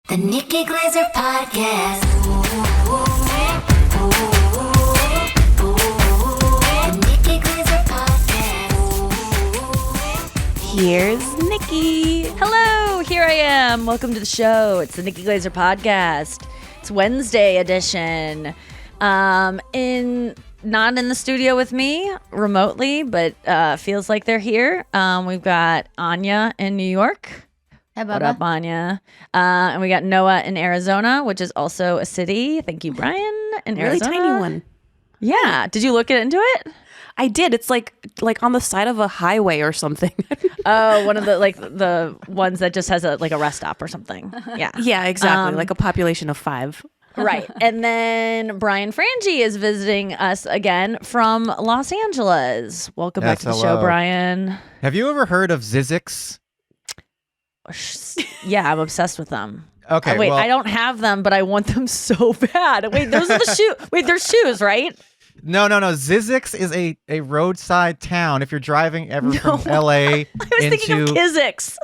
The Nikki Glaser Podcast. The Nikki Glaser Podcast. Here's Nikki. Hello, here I am. Welcome to the show. It's the Nikki Glaser Podcast. It's Wednesday edition. Not in the studio with me, remotely, but feels like they're here. We've got Anya in New York. Hey, Bubba. What up, Anya? And we got Noah in Arizona, which is also a city. Thank you, Brian, in Really Arizona. tiny one. Yeah. Did you look into it? I did. It's like on the side of a highway or something. Oh, one of the ones that just has a rest stop or something. Yeah. Yeah, exactly. Like a population of 5. Right. And then Brian Frange is visiting us again from Los Angeles. Welcome back to the show, Brian. Have you ever heard of Zizix? Yeah, I'm obsessed with them. Okay, Wait, well, I don't have them, but I want them so bad. Wait, those are the shoes. Wait, they're shoes, right? No. Zizix is a roadside town. If you're driving from LA I was thinking of Kizix.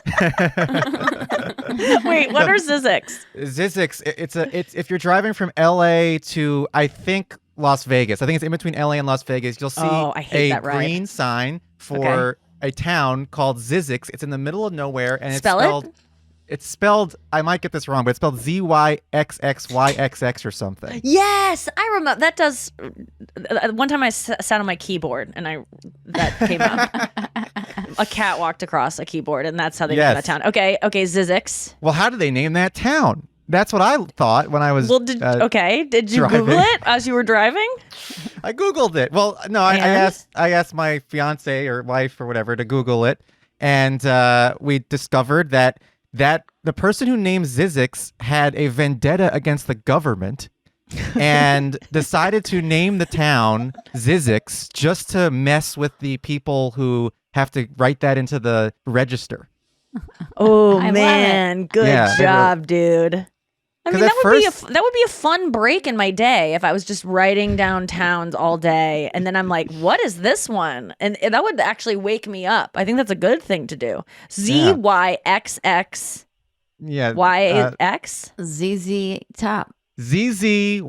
Wait, what are Zizix? Zizix, it's if you're driving from LA to, I think, Las Vegas. I think it's in between LA and Las Vegas. You'll see I hate a that ride. green sign for a town called Zizix. It's in the middle of nowhere, and it's spelled, I might get this wrong, but it's spelled ZYXXYXX or something. Yes, I remember. That does. One time I sat on my keyboard and that came up. A cat walked across a keyboard, and that's how they named that town. Okay, Zizix. Well, how did they name that town? That's what I thought when I was Did you driving. Google it as you were driving? I Googled it. Well, no, I asked my fiance or wife or whatever to Google it, and we discovered that the person who named Zizix had a vendetta against the government and decided to name the town Zizix just to mess with the people who have to write that into the register. Oh man, good job, dude. I mean, that would be a fun break in my day if I was just writing down towns all day, and then I'm like, what is this one? And that would actually wake me up. I think that's a good thing to do. ZYXX. Yeah. YX. ZZ Top. ZZYZX.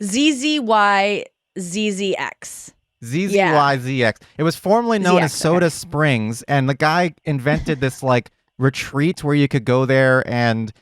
ZZYZZX. ZZYZX. It was formerly known as Soda Springs, and the guy invented this retreat where you could go there and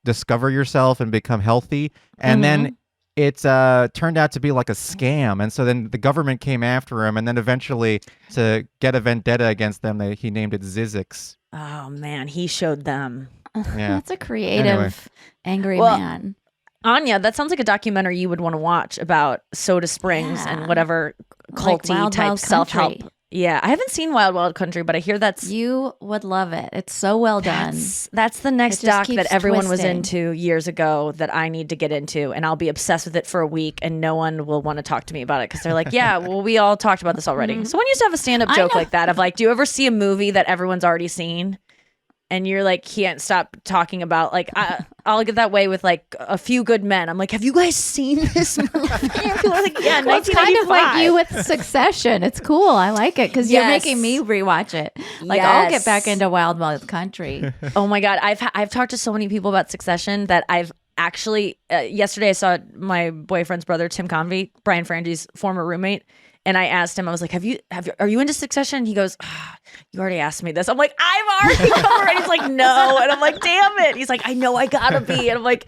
discover yourself and become healthy. And then it turned out to be like a scam. And so then the government came after him, and then eventually to get a vendetta against them, he named it Zizix. Oh man, he showed them. Yeah. That's a creative, angry man. Anya, that sounds like a documentary you would want to watch about Soda Springs and whatever culty type self-help. Yeah, I haven't seen Wild Wild Country, but I hear You would love it. It's so well done. That's the next doc that everyone was twisting. into years ago that I need to get into, and I'll be obsessed with it for a week, and no one will want to talk to me about it because they're like, yeah, well, we all talked about this already. Someone used to have a stand-up joke like that of do you ever see a movie that everyone's already seen? And you're can't stop talking about I'll get that way with A Few Good Men. I'm like, have you guys seen this movie? People are like, yeah, 1995. It's kind of like you with Succession. It's cool. I like it because you're making me rewatch it. I'll get back into Wild Wild Country. Oh my God, I've talked to so many people about Succession that I've actually yesterday I saw my boyfriend's brother Tim Convey, Brian Frange's former roommate. And I asked him, I was like, are you into Succession? He goes, you already asked me this. I'm like, I'm already covered. And he's like, no. And I'm like, damn it. He's like, I know I gotta be. And I'm like,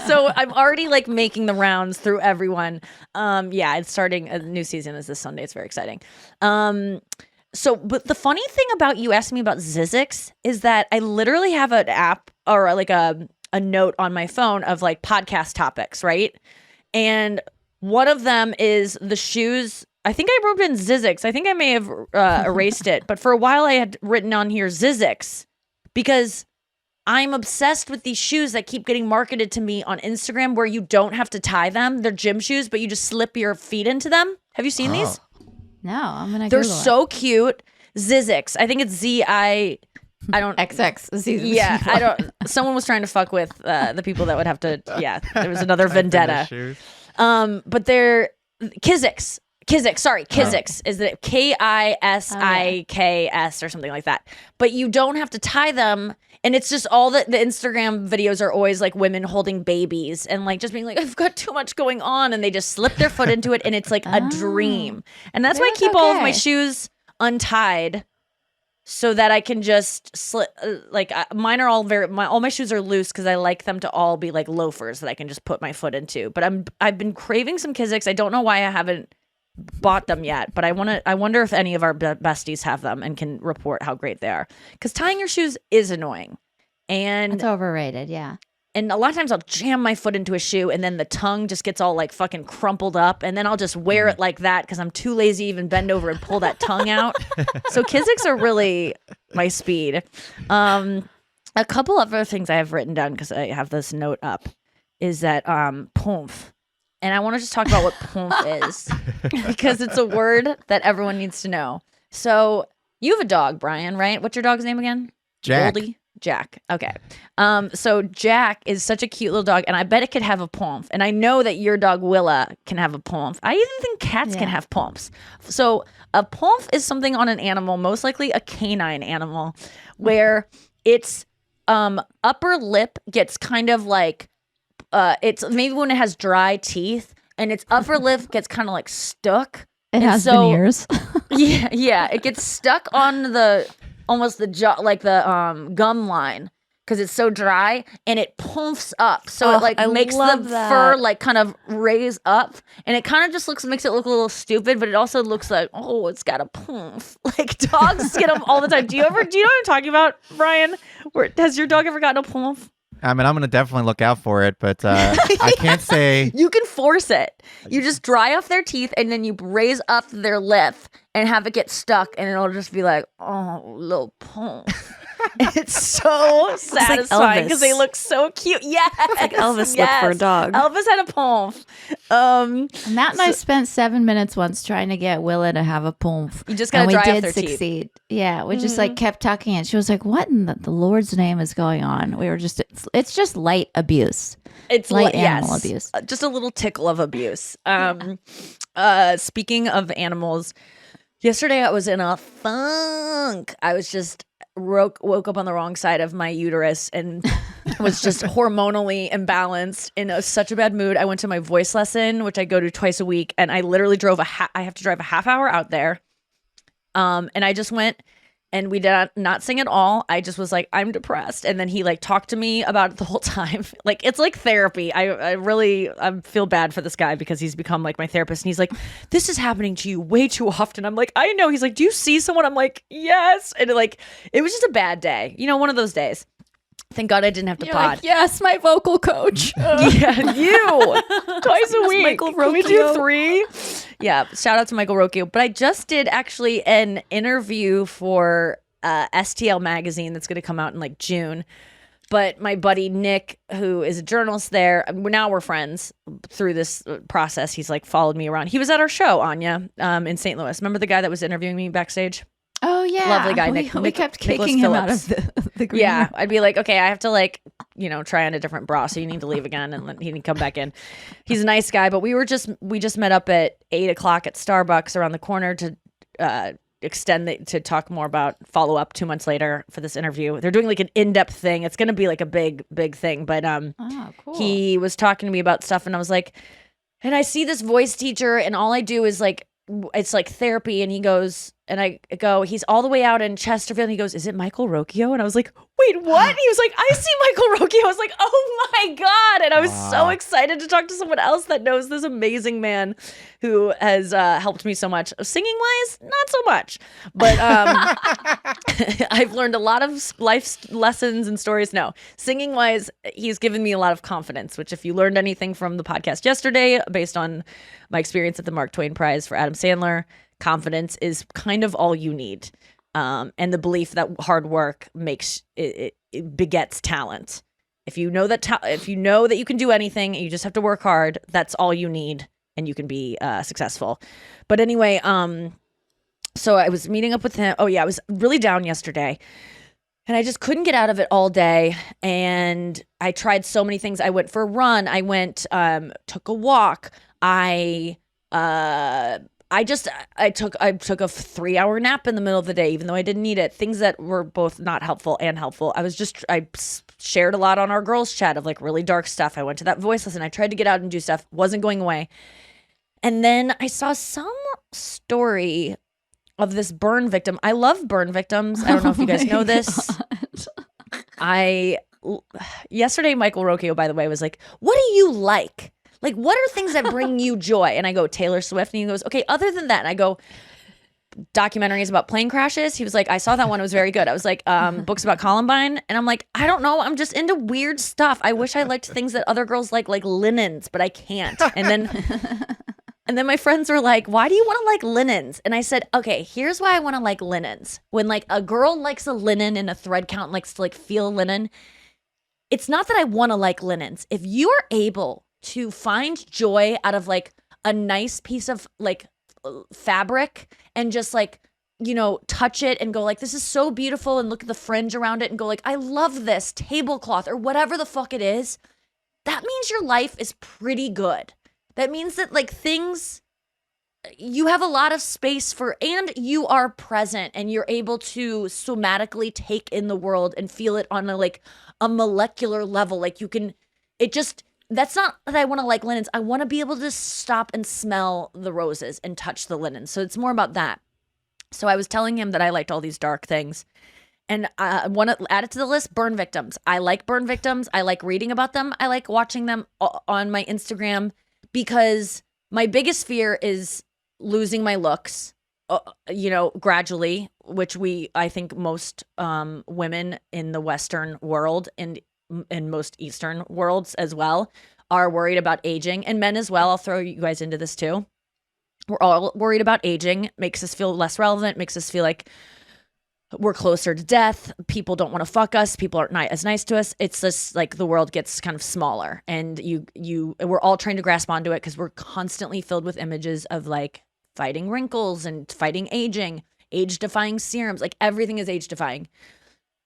so I'm already making the rounds through everyone. It's starting, a new season is this Sunday. It's very exciting. But the funny thing about you asking me about Zizix is that I literally have an app or a note on my phone of podcast topics, right? And one of them is the shoes. I think I wrote in Zizix. I think I may have erased it. But for a while I had written on here Zizix because I'm obsessed with these shoes that keep getting marketed to me on Instagram where you don't have to tie them. They're gym shoes, but you just slip your feet into them. Have you seen these? No, I'm going to They're Google so cute. Zizix. I think it's I don't XX. Yeah, I don't. Someone was trying to fuck with the people that would have to. Yeah, there was another vendetta. But they're Kizix. Kizik, sorry, Kiziks is the Kiskiks or something like that. But you don't have to tie them, and it's just all the Instagram videos are always like women holding babies and like just being like, I've got too much going on, and they just slip their foot into it, and it's like a dream. And that's why I keep all of my shoes untied, so that I can just slip. Mine are all all my shoes are loose because I like them to all be like loafers that I can just put my foot into. But I've been craving some Kiziks. I don't know why I haven't bought them yet, but I wonder if any of our besties have them and can report how great they are, because tying your shoes is annoying, and It's overrated. Yeah. and a lot of times I'll jam my foot into a shoe and then the tongue just gets all like fucking crumpled up, and then I'll just wear it like that because I'm too lazy to even bend over and pull that tongue out. So Kiziks are really my speed. A couple other things I have written down because I have this note up is that poomph. And I want to just talk about what poomph is, because it's a word that everyone needs to know. So you have a dog, Brian, right? What's your dog's name again? Jack. Goldie? Jack. Okay. So Jack is such a cute little dog, and I bet it could have a poomph. And I know that your dog Willa can have a poomph. I even think cats can have poomphs. So a poomph is something on an animal, most likely a canine animal, where its upper lip gets kind of like it's maybe when it has dry teeth and its upper lip gets kind of like stuck. It has veneers. yeah, it gets stuck on the almost the jaw, like the gum line, because it's so dry, and it poomphs up, so it like makes the fur like kind of raise up, and it kind of just makes it look a little stupid, but it also looks like, oh, it's got a poomph. Like dogs get them all the time. Do you know what I'm talking about, Brian? Has your dog ever gotten a poomph? I mean, I'm going to definitely look out for it, but I can't say. You can force it. You just dry off their teeth, and then you raise up their lip and have it get stuck, and it'll just be like, oh, little poomph. It's so satisfying because they look so cute. Yes, It's like Elvis looked for a dog. Elvis had a poomph. Matt and I spent 7 minutes once trying to get Willa to have a poomph. You just gotta dry off their their teeth. succeed. Yeah, we just like kept tucking it. She was like, "What in the Lord's name is going on?" We were just, it's just light abuse. It's light animal abuse. Just a little tickle of abuse. Speaking of animals, yesterday I was in a funk. I was just woke up on the wrong side of my uterus and was just hormonally imbalanced in such a bad mood. I went to my voice lesson, which I go to twice a week, and I literally drove I have to drive a half hour out there. And I just went, and we did not sing at all. I just was like, I'm depressed. And then he like talked to me about it the whole time. Like, it's like therapy. I feel bad for this guy because he's become like my therapist. And he's like, this is happening to you way too often. I'm like, I know. He's like, do you see someone? I'm like, yes. And it was just a bad day. You know, one of those days. Thank God I didn't have to pod. Like, yes, my vocal coach. Yeah, you. Twice a week. Michael Can we do Rocchio. 3? Yeah, shout out to Michael Rocchio. But I just did actually an interview for STL magazine that's going to come out in like June. But my buddy Nick, who is a journalist there, we're friends through this process. He's like followed me around. He was at our show, Anya, in St. Louis. Remember the guy that was interviewing me backstage? Oh yeah, Lovely guy, We kept Nicholas kicking him out Phillips. of the green Yeah, room. I'd be like, okay, I have to like, try on a different bra, so you need to leave again, and then he didn't come back in. He's a nice guy, but we just met up at 8:00 at Starbucks around the corner to to talk more about follow up 2 months later for this interview. They're doing like an in-depth thing. It's gonna be like a big thing, but Oh, cool. he was talking to me about stuff, and I was like, and I see this voice teacher, and all I do is like, it's like therapy, and he goes, and I go, he's all the way out in Chesterfield, and he goes, is it Michael Rocchio? And I was like, wait, what? And he was like, I see Michael Rocchio. I was like, oh my God. And I was so excited to talk to someone else that knows this amazing man who has helped me so much. Singing wise, not so much, but I've learned a lot of life lessons and stories. No, singing wise, he's given me a lot of confidence, which if you learned anything from the podcast yesterday, based on my experience at the Mark Twain Prize for Adam Sandler, confidence is kind of all you need. And the belief that hard work makes it begets talent. If you know that if you know that you can do anything, you just have to work hard. That's all you need, and you can be successful. But anyway, so I was meeting up with him. Oh yeah, I was really down yesterday, and I just couldn't get out of it all day. And I tried so many things. I went for a run. I went took a walk. I I took a 3-hour nap in the middle of the day, even though I didn't need it. Things that were both not helpful and helpful. I shared a lot on our girls chat of like really dark stuff. I went to that voice lesson. I tried to get out and do stuff. Wasn't going away. And then I saw some story of this burn victim. I love burn victims. I don't know if you guys know this. Yesterday, Michael Rocchio, by the way, was like, what do you like? Like, what are things that bring you joy? And I go, Taylor Swift. And he goes, okay, other than that. And I go, documentaries about plane crashes. He was like, I saw that one. It was very good. I was like, books about Columbine. And I'm like, I don't know. I'm just into weird stuff. I wish I liked things that other girls like linens, but I can't. And then my friends were like, why do you want to like linens? And I said, okay, here's why I want to like linens. When like a girl likes a linen in a thread count and likes to like feel linen, it's not that I want to like linens. If you are able to find joy out of like a nice piece of like fabric and just like, you know, touch it and go like, this is so beautiful, and look at the fringe around it and go like, I love this tablecloth or whatever the fuck it is, that means your life is pretty good. That means that like things, you have a lot of space for, and you are present and you're able to somatically take in the world and feel it on a molecular level. Like you can, that's not that I want to like linens. I want to be able to stop and smell the roses and touch the linen. So it's more about that. So I was telling him that I liked all these dark things. And I want to add it to the list, burn victims. I like burn victims. I like reading about them. I like watching them on my Instagram, because my biggest fear is losing my looks, gradually, which I think most women in the Western world and in most Eastern worlds as well are worried about aging, and men as well. I'll throw you guys into this too. We're all worried about aging. Makes us feel less relevant, makes us feel like we're closer to death. People don't want to fuck us. People aren't as nice to us. It's just like the world gets kind of smaller, and we're all trying to grasp onto it because we're constantly filled with images of like fighting wrinkles and fighting aging, age-defying serums. Like everything is age-defying.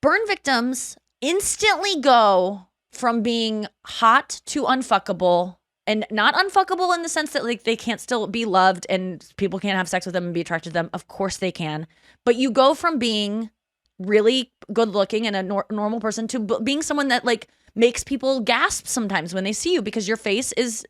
Burn victims instantly go from being hot to unfuckable, and not unfuckable in the sense that like they can't still be loved and people can't have sex with them and be attracted to them. Of course they can. But you go from being really good looking and a normal person to being someone that like makes people gasp sometimes when they see you, because your face is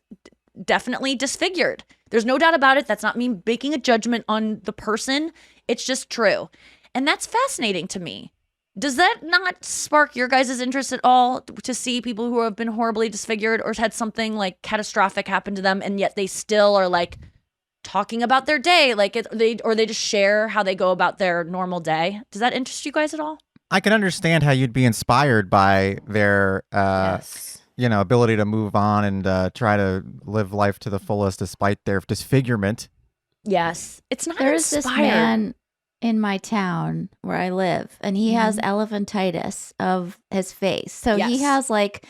definitely disfigured. There's no doubt about it. That's not me making a judgment on the person. It's just true. And that's fascinating to me. Does that not spark your guys' interest at all to see people who have been horribly disfigured or had something like catastrophic happen to them, and yet they still are like talking about their day, like they just share how they go about their normal day? Does that interest you guys at all? I can understand how you'd be inspired by their ability to move on and try to live life to the fullest despite their disfigurement. Yes. It's not There's inspired. this man in my town where I live, and he has elephantitis of his face. So he has like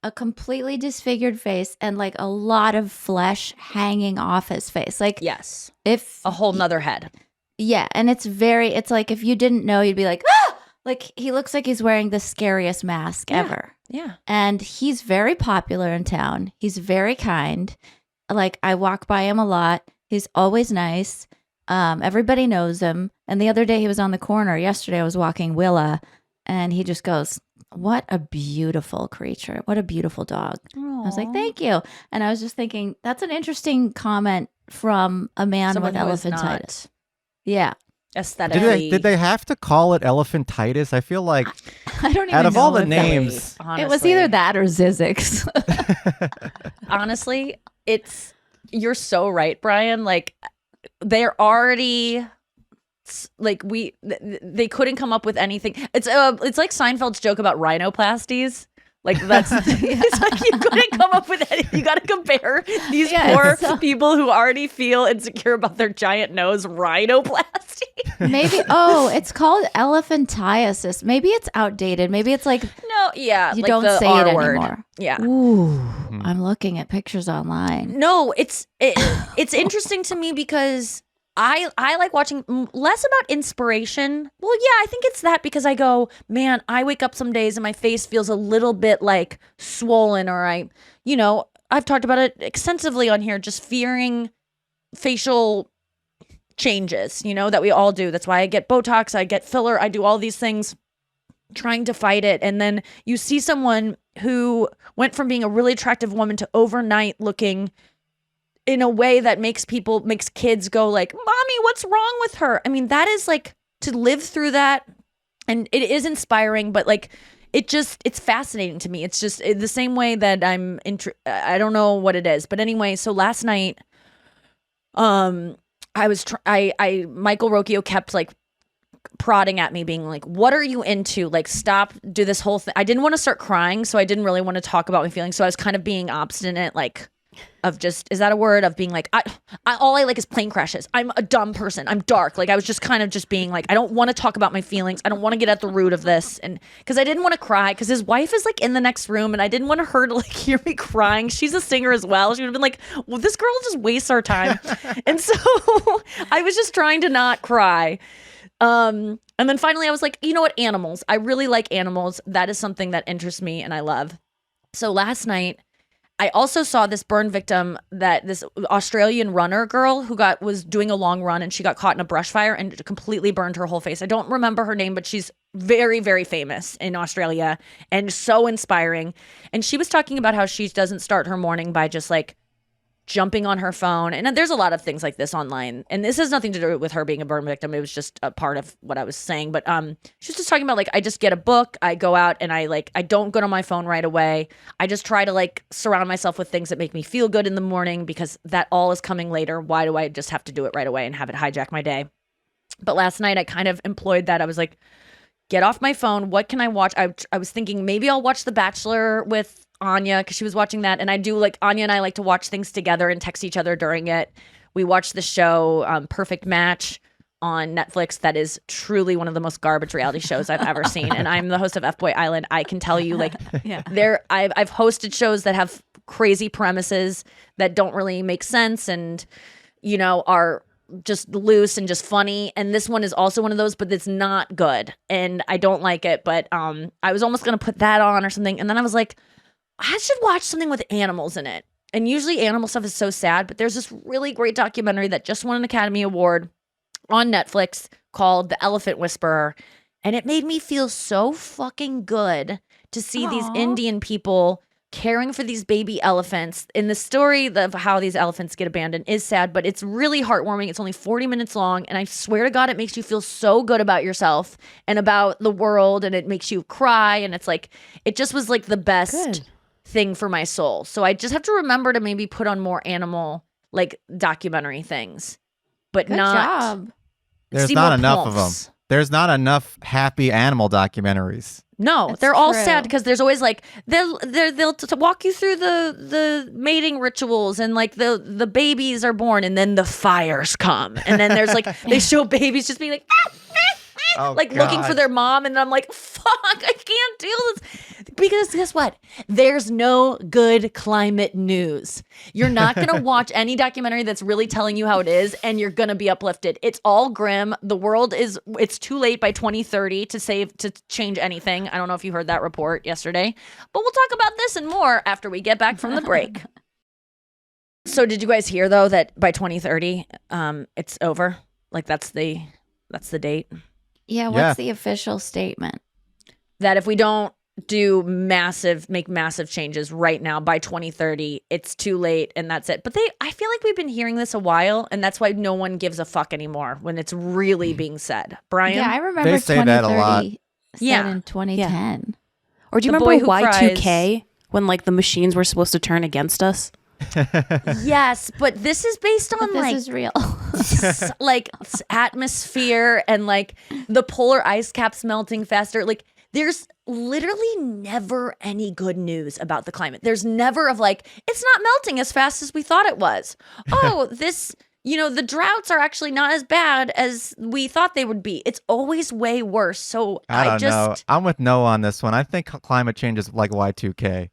a completely disfigured face and like a lot of flesh hanging off his face. Like, yes, if a whole nother head. Yeah. And it's like, if you didn't know, you'd be like, ah! Like he looks like he's wearing the scariest mask ever. Yeah. And he's very popular in town. He's very kind. Like I walk by him a lot. He's always nice. Everybody knows him. And the other day he was on the corner. Yesterday I was walking Willa, and he just goes, what a beautiful creature. What a beautiful dog. Aww. I was like, thank you. And I was just thinking, that's an interesting comment from a man Someone with who is elephantitis. not Yeah. Aesthetically. Did they have to call it elephantitis? I feel like I don't even out of know all the if names, it was either that or Zizix. Honestly, you're so right, Brian. Like they're already like they couldn't come up with anything. It's like Seinfeld's joke about rhinoplasties. Like that's it's like you couldn't come up with anything. You got to compare these poor people who already feel insecure about their giant nose rhinoplasty. Maybe it's called elephantiasis. Maybe it's outdated. Maybe it's like you like don't the say R it word. anymore. Yeah. Ooh, I'm looking at pictures online. No, it's interesting to me because I like watching less about inspiration. Well, yeah, I think it's that because I go, man, I wake up some days and my face feels a little bit like swollen, or I've talked about it extensively on here, just fearing facial changes, you know, that we all do. That's why I get Botox, I get filler, I do all these things trying to fight it. And then you see someone who went from being a really attractive woman to overnight looking in a way that makes kids go like, mommy, what's wrong with her? I mean, that is like, to live through that, and it is inspiring, but like it's fascinating to me. It's just the same way that I don't know what it is, but anyway, so last night Michael Rocchio kept like prodding at me, being like, what are you into? Like, stop, do this whole thing. I didn't want to start crying, so I didn't really want to talk about my feelings, so I was kind of being obstinate, like, of just, is that a word, of being like, I all I like is plane crashes, I'm a dumb person, I'm dark. Like, I was just kind of just being like, I don't want to talk about my feelings, I don't want to get at the root of this. And because I didn't want to cry, because his wife is like in the next room, and I didn't want her to like hear me crying. She's a singer as well. She would have been like, well, this girl just wastes our time. And so I was just trying to not cry. And then finally I was like, you know what, animals, I really like animals. That is something that interests me and I love. So last night I also saw this burn victim, that this Australian runner girl who was doing a long run, and she got caught in a brush fire and completely burned her whole face. I don't remember her name, but she's very, very famous in Australia and so inspiring. And she was talking about how she doesn't start her morning by just like jumping on her phone. And there's a lot of things like this online, and this has nothing to do with her being a burn victim. It was just a part of what I was saying. But she was just talking about like, I just get a book, I go out, and I don't go to my phone right away. I just try to like surround myself with things that make me feel good in the morning, because that all is coming later. Why do I just have to do it right away and have it hijack my day? But last night I kind of employed that. I was like, get off my phone, what can I watch? I was thinking maybe I'll watch The Bachelor with Anya, because she was watching that, and I do like, Anya and I like to watch things together and text each other during it. We watched the show Perfect Match on Netflix. That is truly one of the most garbage reality shows I've ever seen, and I'm the host of F-Boy Island. I can tell you, like, I've hosted shows that have crazy premises that don't really make sense, and you know, are just loose and just funny, and this one is also one of those, but it's not good and I don't like it. But I was almost gonna put that on or something, and then I was like, I should watch something with animals in it. And usually animal stuff is so sad, but there's this really great documentary that just won an Academy Award on Netflix called The Elephant Whisperer. And it made me feel so fucking good to see these Indian people caring for these baby elephants. And the story of how these elephants get abandoned is sad, but it's really heartwarming. It's only 40 minutes long. And I swear to God, it makes you feel so good about yourself and about the world. And it makes you cry. And it's like, it just was like the best thing for my soul. So I just have to remember to maybe put on more animal like documentary things, but Good not. job. There's see not more enough of pulse. them. There's not enough happy animal documentaries. No, That's they're all true. sad, because there's always like they'll walk you through the mating rituals, and like the babies are born, and then the fires come, and then there's like they show babies just being like like looking for their mom, and I'm like, fuck, I can't deal with this. Because guess what? There's no good climate news. You're not gonna watch any documentary that's really telling you how it is, and you're gonna be uplifted. It's all grim. The world it's too late by 2030 to change anything. I don't know if you heard that report yesterday, but we'll talk about this and more after we get back from the break. So did you guys hear though that by 2030 it's over? Like that's the date? Yeah, what's the official statement? That if we don't make massive changes right now by 2030, it's too late and that's it. But I feel like we've been hearing this a while, and that's why no one gives a fuck anymore when it's really being said. Brian? Yeah, I remember They say that a lot. 2030 said in 2010. Or do you The remember boy who Y2K when like the machines were supposed to turn against us? Yes, but this is based on But this like is real. like atmosphere and like the polar ice caps melting faster. Like there's literally never any good news about the climate. There's never of like, it's not melting as fast as we thought it was. Oh, this, the droughts are actually not as bad as we thought they would be. It's always way worse. So I don't know. I'm with Noah on this one. I think climate change is like Y2K.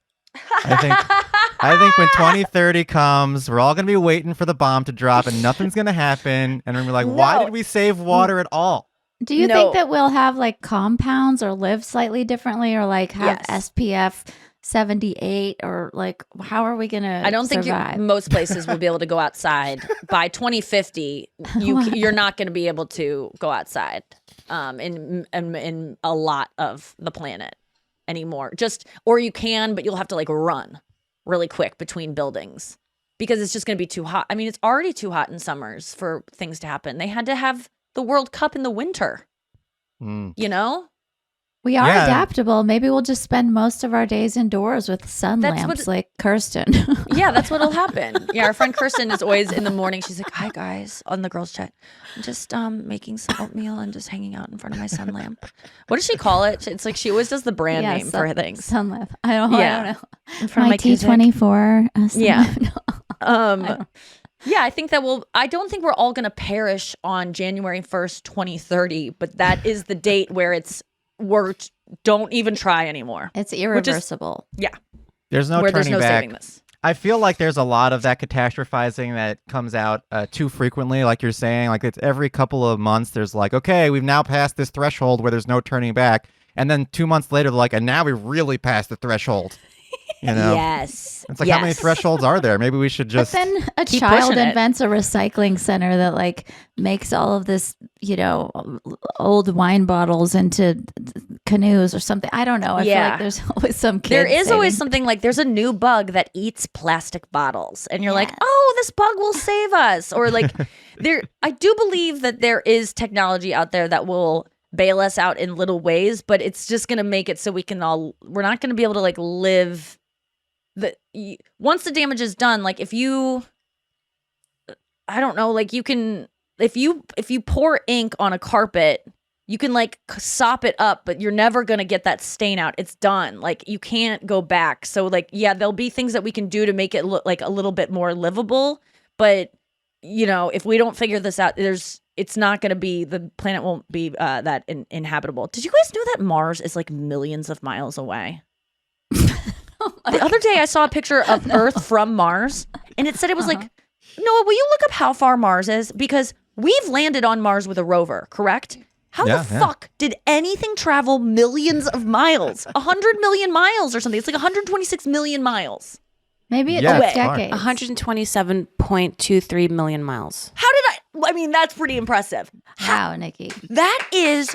I think when 2030 comes, we're all going to be waiting for the bomb to drop and nothing's going to happen. And we're going to be like, why did we save water at all? Do you think that we'll have like compounds or live slightly differently or like have SPF 78 or like how are we gonna I don't think survive? most places will be able to go outside by 2050. You're not going to be able to go outside in a lot of the planet anymore. Or you can, but you'll have to like run really quick between buildings because it's just going to be too hot. I mean, it's already too hot in summers for things to happen. They had to have the World Cup in the winter. You know? We are adaptable. Maybe we'll just spend most of our days indoors with sun lamps like Kirsten. Yeah, that's what'll happen. Yeah, our friend Kirsten is always in the morning. She's like, "Hi guys," on the girls' chat. I'm just making some oatmeal and just hanging out in front of my sun lamp. What does she call it? It's like she always does the brand name for things. Sun lamp. I don't know. In front My of my T24. Yeah. Yeah, I think that I don't think we're all going to perish on January 1st, 2030, but that is the date where don't even try anymore. It's irreversible. There's no where turning there's no back. saving this. I feel like there's a lot of that catastrophizing that comes out too frequently, like you're saying. Like it's every couple of months, there's like, okay, we've now passed this threshold where there's no turning back. And then 2 months later, they're like, and now we really passed the threshold. You know? Yes. It's like, how many thresholds are there? Maybe we should just... But then a keep child pushing it. invents a recycling center that like makes all of this, old wine bottles into canoes or something. I don't know. I feel like there's always some kid There is saving. always something like there's a new bug that eats plastic bottles and you're like, oh, this bug will save us. Or like I do believe that there is technology out there that will bail us out in little ways, but it's just going to make it so we're not going to be able to like live once the damage is done. Like if you can, if you pour ink on a carpet, you can like sop it up, but you're never going to get that stain out. It's done. Like you can't go back. So like, yeah, there'll be things that we can do to make it look like a little bit more livable. But if we don't figure this out, it's not going to be, the planet won't be that inhabitable. Did you guys know that Mars is like millions of miles away? The other day I saw a picture of Earth from Mars and it said it was like, Noah, will you look up how far Mars is? Because we've landed on Mars with a rover, correct? How the fuck did anything travel millions of miles? 100 million miles or something. It's like 126 million miles. Maybe it's Yeah, decades. 127.23 million miles. How did I mean, that's pretty impressive. Wow, Nikki. That is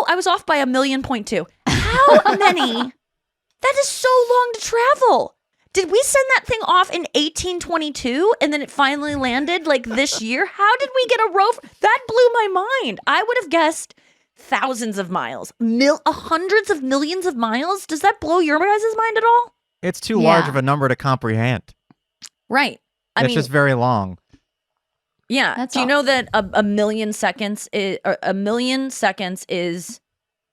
I was off by 1,000,000.2. How many? That is so long to travel. Did we send that thing off in 1822 and then it finally landed like this year? How did we get a rover? That blew my mind. I would have guessed thousands of miles, hundreds of millions of miles. Does that blow your guys' mind at all? It's too large of a number to comprehend. Right. It's just very long. Yeah. Do you know that a million seconds is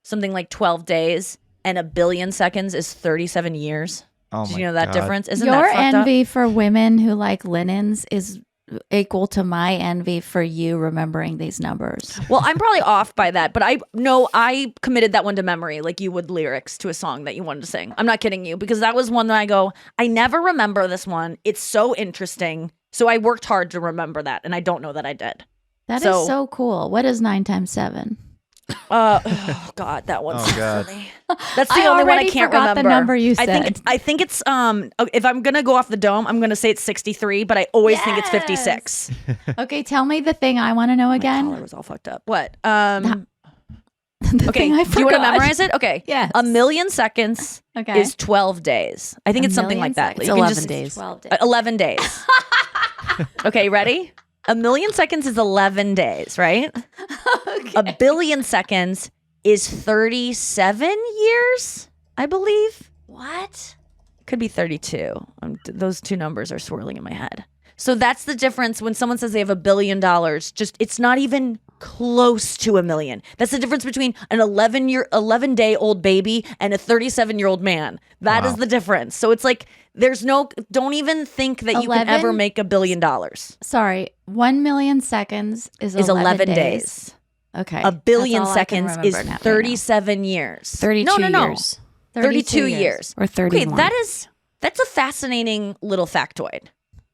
something like 12 days and a billion seconds is 37 years? Oh Did my you know that God. difference? Isn't Your that fucked envy for women who like linens is equal to my envy for you remembering these numbers. up? Well, I'm probably off by that, but I committed that one to memory like you would lyrics to a song that you wanted to sing. I'm not kidding you, because that was one that I go, I never remember this one. It's so interesting. So I worked hard to remember that, and I don't know that I did. That is so cool. What is 9 times 7? Oh God, that one's Oh, God. funny. That's the I only one I already can't forgot remember. the number you I think said. it's if I'm gonna go off the dome, I'm gonna say it's 63, but I always think it's 56. Okay, tell me the thing I want to know My again. collar was all fucked up. What? The Okay, thing I do you want to forgot. memorize it? Okay. Yes. 1,000,000 seconds Okay. is 12 days. I think it's something like that. It's You can 11 just- days. 12 days. 11 days. Okay, ready? 1,000,000 seconds is 11 days, right? A billion seconds is 37 years, I believe. What? Could be 32. Those two numbers are swirling in my head. So that's the difference when someone says they have $1 billion. Just it's not even close to a million. That's the difference between an 11-day-old baby and a 37-year-old man. That is the difference. So it's like don't even think that you can 11? ever make $1 billion. Sorry, 1 million seconds is 11 days. Okay. A billion That's all I can seconds is remember now. 37 years. 32 No. years. 32 years. Or 31. Okay, that's a fascinating little factoid,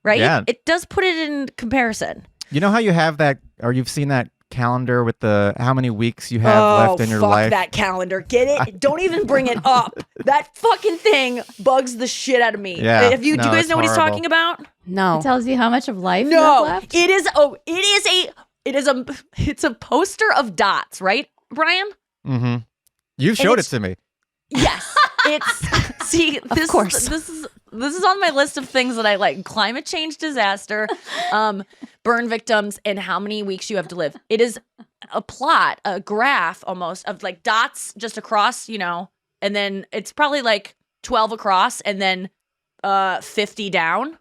right? Yeah. It does put it in comparison. You know how you have that, or you've seen that calendar with the how many weeks you have left in your life? That calendar. Get it? Don't even bring it up. That fucking thing bugs the shit out of me. Yeah. Do you guys know what he's talking about? No. It tells you how much of life you have No. left. It's a poster of dots, right, Brian? Mm-hmm. You showed it to me. Yes. Of course. This is on my list of things that I like. Climate change disaster, burn victims, and how many weeks you have to live. It is a graph almost of like dots just across, and then it's probably like 12 across and then 50 down.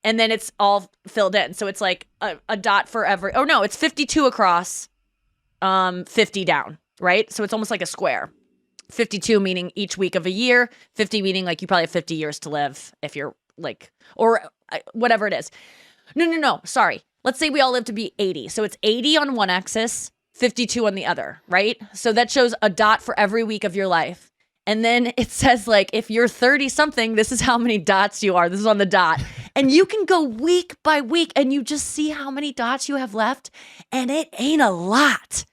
And then it's all filled in. So it's like a dot for every, it's 52 across, 50 down, right? So it's almost like a square. 52 meaning each week of a year, 50 meaning like you probably have 50 years to live if you're like, or whatever it is. No, sorry. Let's say we all live to be 80. So it's 80 on one axis, 52 on the other, right? So that shows a dot for every week of your life. And then it says like, if you're 30 something, this is how many dots you are. This is on the dot. And you can go week by week and you just see how many dots you have left. And it ain't a lot.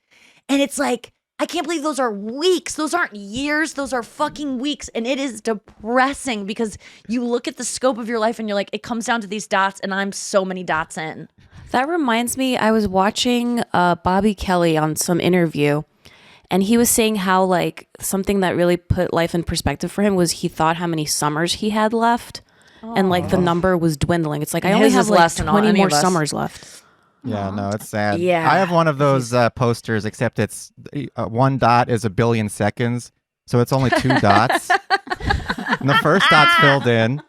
And it's like, I can't believe those are weeks. Those aren't years. Those are fucking weeks. And it is depressing because you look at the scope of your life and you're like, it comes down to these dots and I'm so many dots in. That reminds me, I was watching Bobby Kelly on some interview, and he was saying how like something that really put life in perspective for him was he thought how many summers he had left, and like the number was dwindling. It's like I only His have is like less than 20 more any of us. summers left. Yeah, no, it's sad. Yeah. I have one of those posters, except it's one dot is 1 billion seconds, so it's only 2 dots. And the first dot's filled in.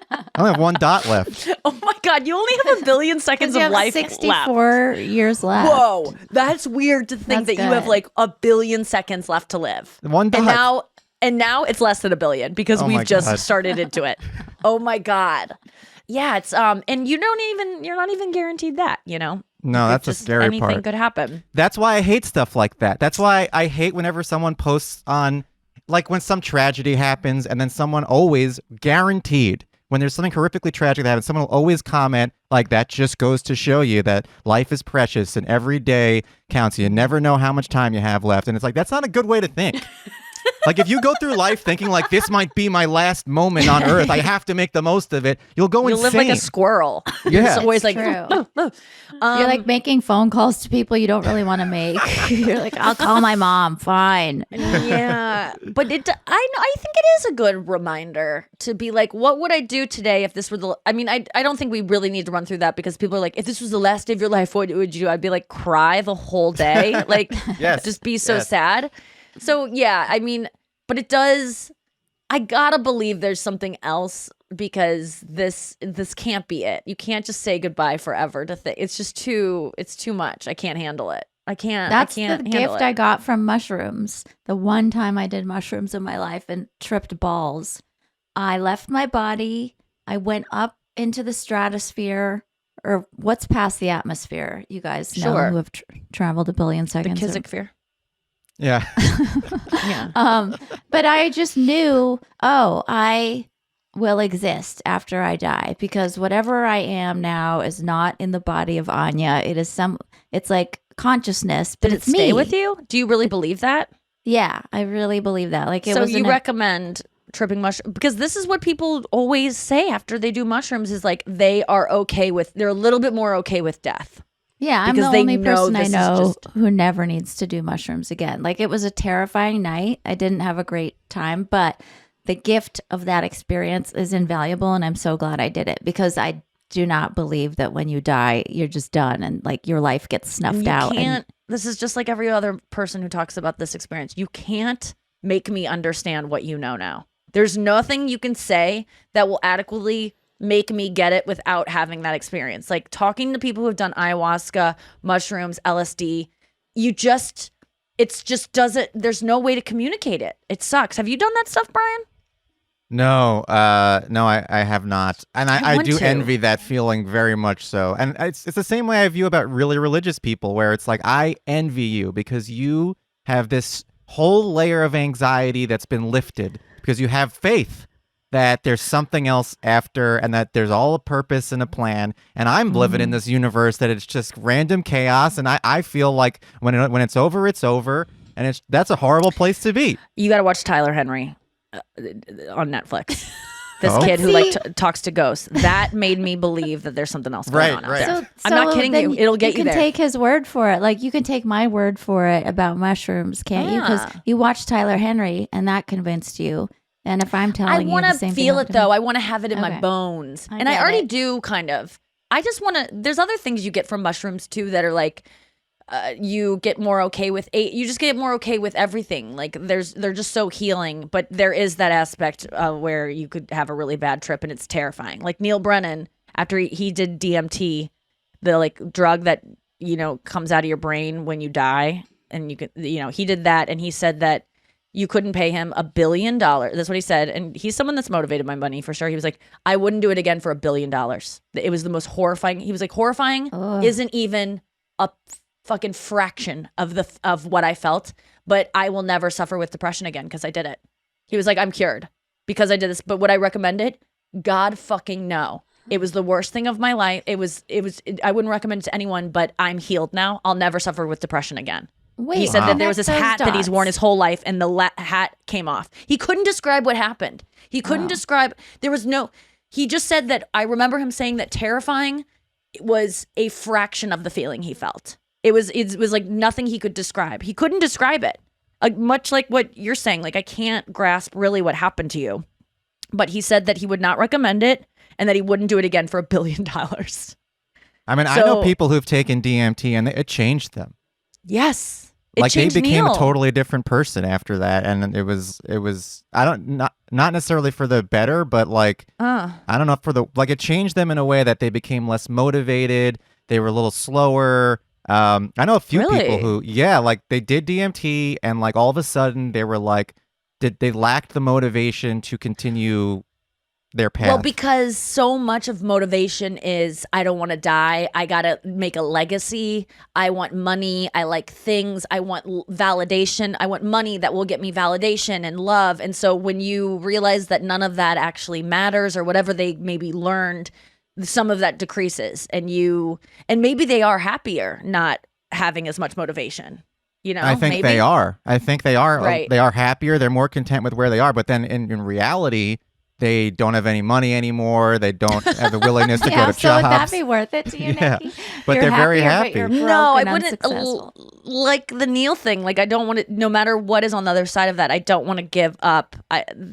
I only have 1 dot left. Oh my God, you only have 1 billion seconds You of have life 64 left. years left. Whoa, that's weird to think That's that you have good. like 1 billion seconds left to live. 1 dot. And now it's less than 1 billion because Oh my we've just God. started into it. Oh my God. Yeah, it's and you're not even guaranteed that, No, It's that's the just scary anything part. could happen. That's why I hate stuff like that. That's why I hate whenever someone posts on, like when some tragedy happens and then someone always, guaranteed, when there's something horrifically tragic that happens, someone will always comment, like, that just goes to show you that life is precious and every day counts. You never know how much time you have left. And it's like, that's not a good way to think. Like, if you go through life thinking, like, this might be my last moment on Earth, I have to make the most of it, you'll go You'll insane. live like a squirrel. Yeah. It's always It's like, true. "Oh." You're like making phone calls to people you don't really want to make. You're like, I'll call my mom. Fine. Yeah, but I think it is a good reminder to be like, what would I do today if this were I don't think we really need to run through that because people are like, if this was the last day of your life, what would you do? I'd be like, cry the whole day, like, Yes, just be so yes. sad. So yeah, but it does. I gotta believe there's something else because this can't be it. You can't just say goodbye forever to think. It's just it's too much. I can't handle it. I can't That's handle the gift it. I got from mushrooms. The one time I did mushrooms in my life and tripped balls. I left my body. I went up into the stratosphere, or what's past the atmosphere. You guys know Sure. who have traveled 1 billion The seconds. or- Kizik fear. Yeah. Yeah. But I just knew, I will exist after I die because whatever I am now is not in the body of Anya. It's like consciousness, but Did it it's stay me. with you? Do you really believe that? Yeah, I really believe that. Like it So was you recommend tripping mushroom because this is what people always say after they do mushrooms is like they're a little bit more okay with death. Yeah, I'm because the they only know person I this is know just- who never needs to do mushrooms again. Like it was a terrifying night. I didn't have a great time, but the gift of that experience is invaluable and I'm so glad I did it because I do not believe that when you die, you're just done and like your life gets snuffed You out. can't. This is just like every other person who talks about this experience. You can't make me understand what you know now. There's nothing you can say that will adequately make me get it without having that experience. Like talking to people who have done ayahuasca, mushrooms, LSD, it's just doesn't, there's no way to communicate it. It sucks. Have you done that stuff, Brian? No, I have not, and I want do to. envy that feeling very much so. And it's the same way I view about really religious people, where it's like I envy you because you have this whole layer of anxiety that's been lifted because you have faith. that there's something else after, and that there's all a purpose and a plan. And I'm living in this universe that it's just random chaos. And I feel like when it's over, it's over. And that's a horrible place to be. You got to watch Tyler Henry on Netflix. This Oh. kid who talks to ghosts. That made me believe that there's something else going on out Right. there. I'm not kidding then you. It'll get you You there. can take his word for it. Like you can take my word for it about mushrooms, can't you? Because Yeah. you watched Tyler Henry and that convinced you. And if I'm I telling you want the to same feel thing it though. I want to have it in my Okay. bones. I And I get already it. do kind of. I just want to, there's other things you get from mushrooms too that are like, you get more okay with you just get more okay with everything. Like they're just so healing, but there is that aspect where you could have a really bad trip and it's terrifying. Like Neil Brennan, after he did DMT, the like drug that, comes out of your brain when you die, and you could, he did that, and he said that you couldn't pay him $1 billion. That's what he said. And he's someone that's motivated by money for sure. He was like, I wouldn't do it again for $1 billion. It was the most horrifying. He was like, horrifying isn't even a fucking fraction of what I felt, but I will never suffer with depression again because I did it. He was like, I'm cured because I did this. But would I recommend it? God fucking no. It was the worst thing of my life. I wouldn't recommend it to anyone, but I'm healed now. I'll never suffer with depression again. Wait, He said that there was this connect those hat that he's worn dots. his whole life, and the hat came off. He couldn't describe what happened. He couldn't describe. He just said that I remember him saying that terrifying was a fraction of the feeling he felt. It was like nothing he could describe. He couldn't describe it. Much like what you're saying. Like I can't grasp really what happened to you. But he said that he would not recommend it and that he wouldn't do it again for $1 billion. I mean, I know people who've taken DMT and it changed them. Yes. It Like they changed became Neil. a totally different person after that, and it was not necessarily for the better, but like I don't know, it changed them in a way that they became less motivated. They were a little slower. I know a few people who like they did DMT and like all of a sudden they were like they lacked the motivation to continue their path. Well, because so much of motivation is I don't want to die. I got to make a legacy. I want money. I like things. I want validation. I want money that will get me validation and love. And so when you realize that none of that actually matters or whatever they maybe learned, some of that decreases and maybe they are happier not having as much motivation. I think they are. Right. They are happier. They're more content with where they are. But then in reality, they don't have any money anymore. They don't have the willingness to go to so would that jobs. be worth it to you, Yeah. Nikki? But You're they're very happier, but happy. you're No, broke I and wouldn't unsuccessful. like the Neil thing. Like I don't want to, no matter what is on the other side of that, I don't want to give up.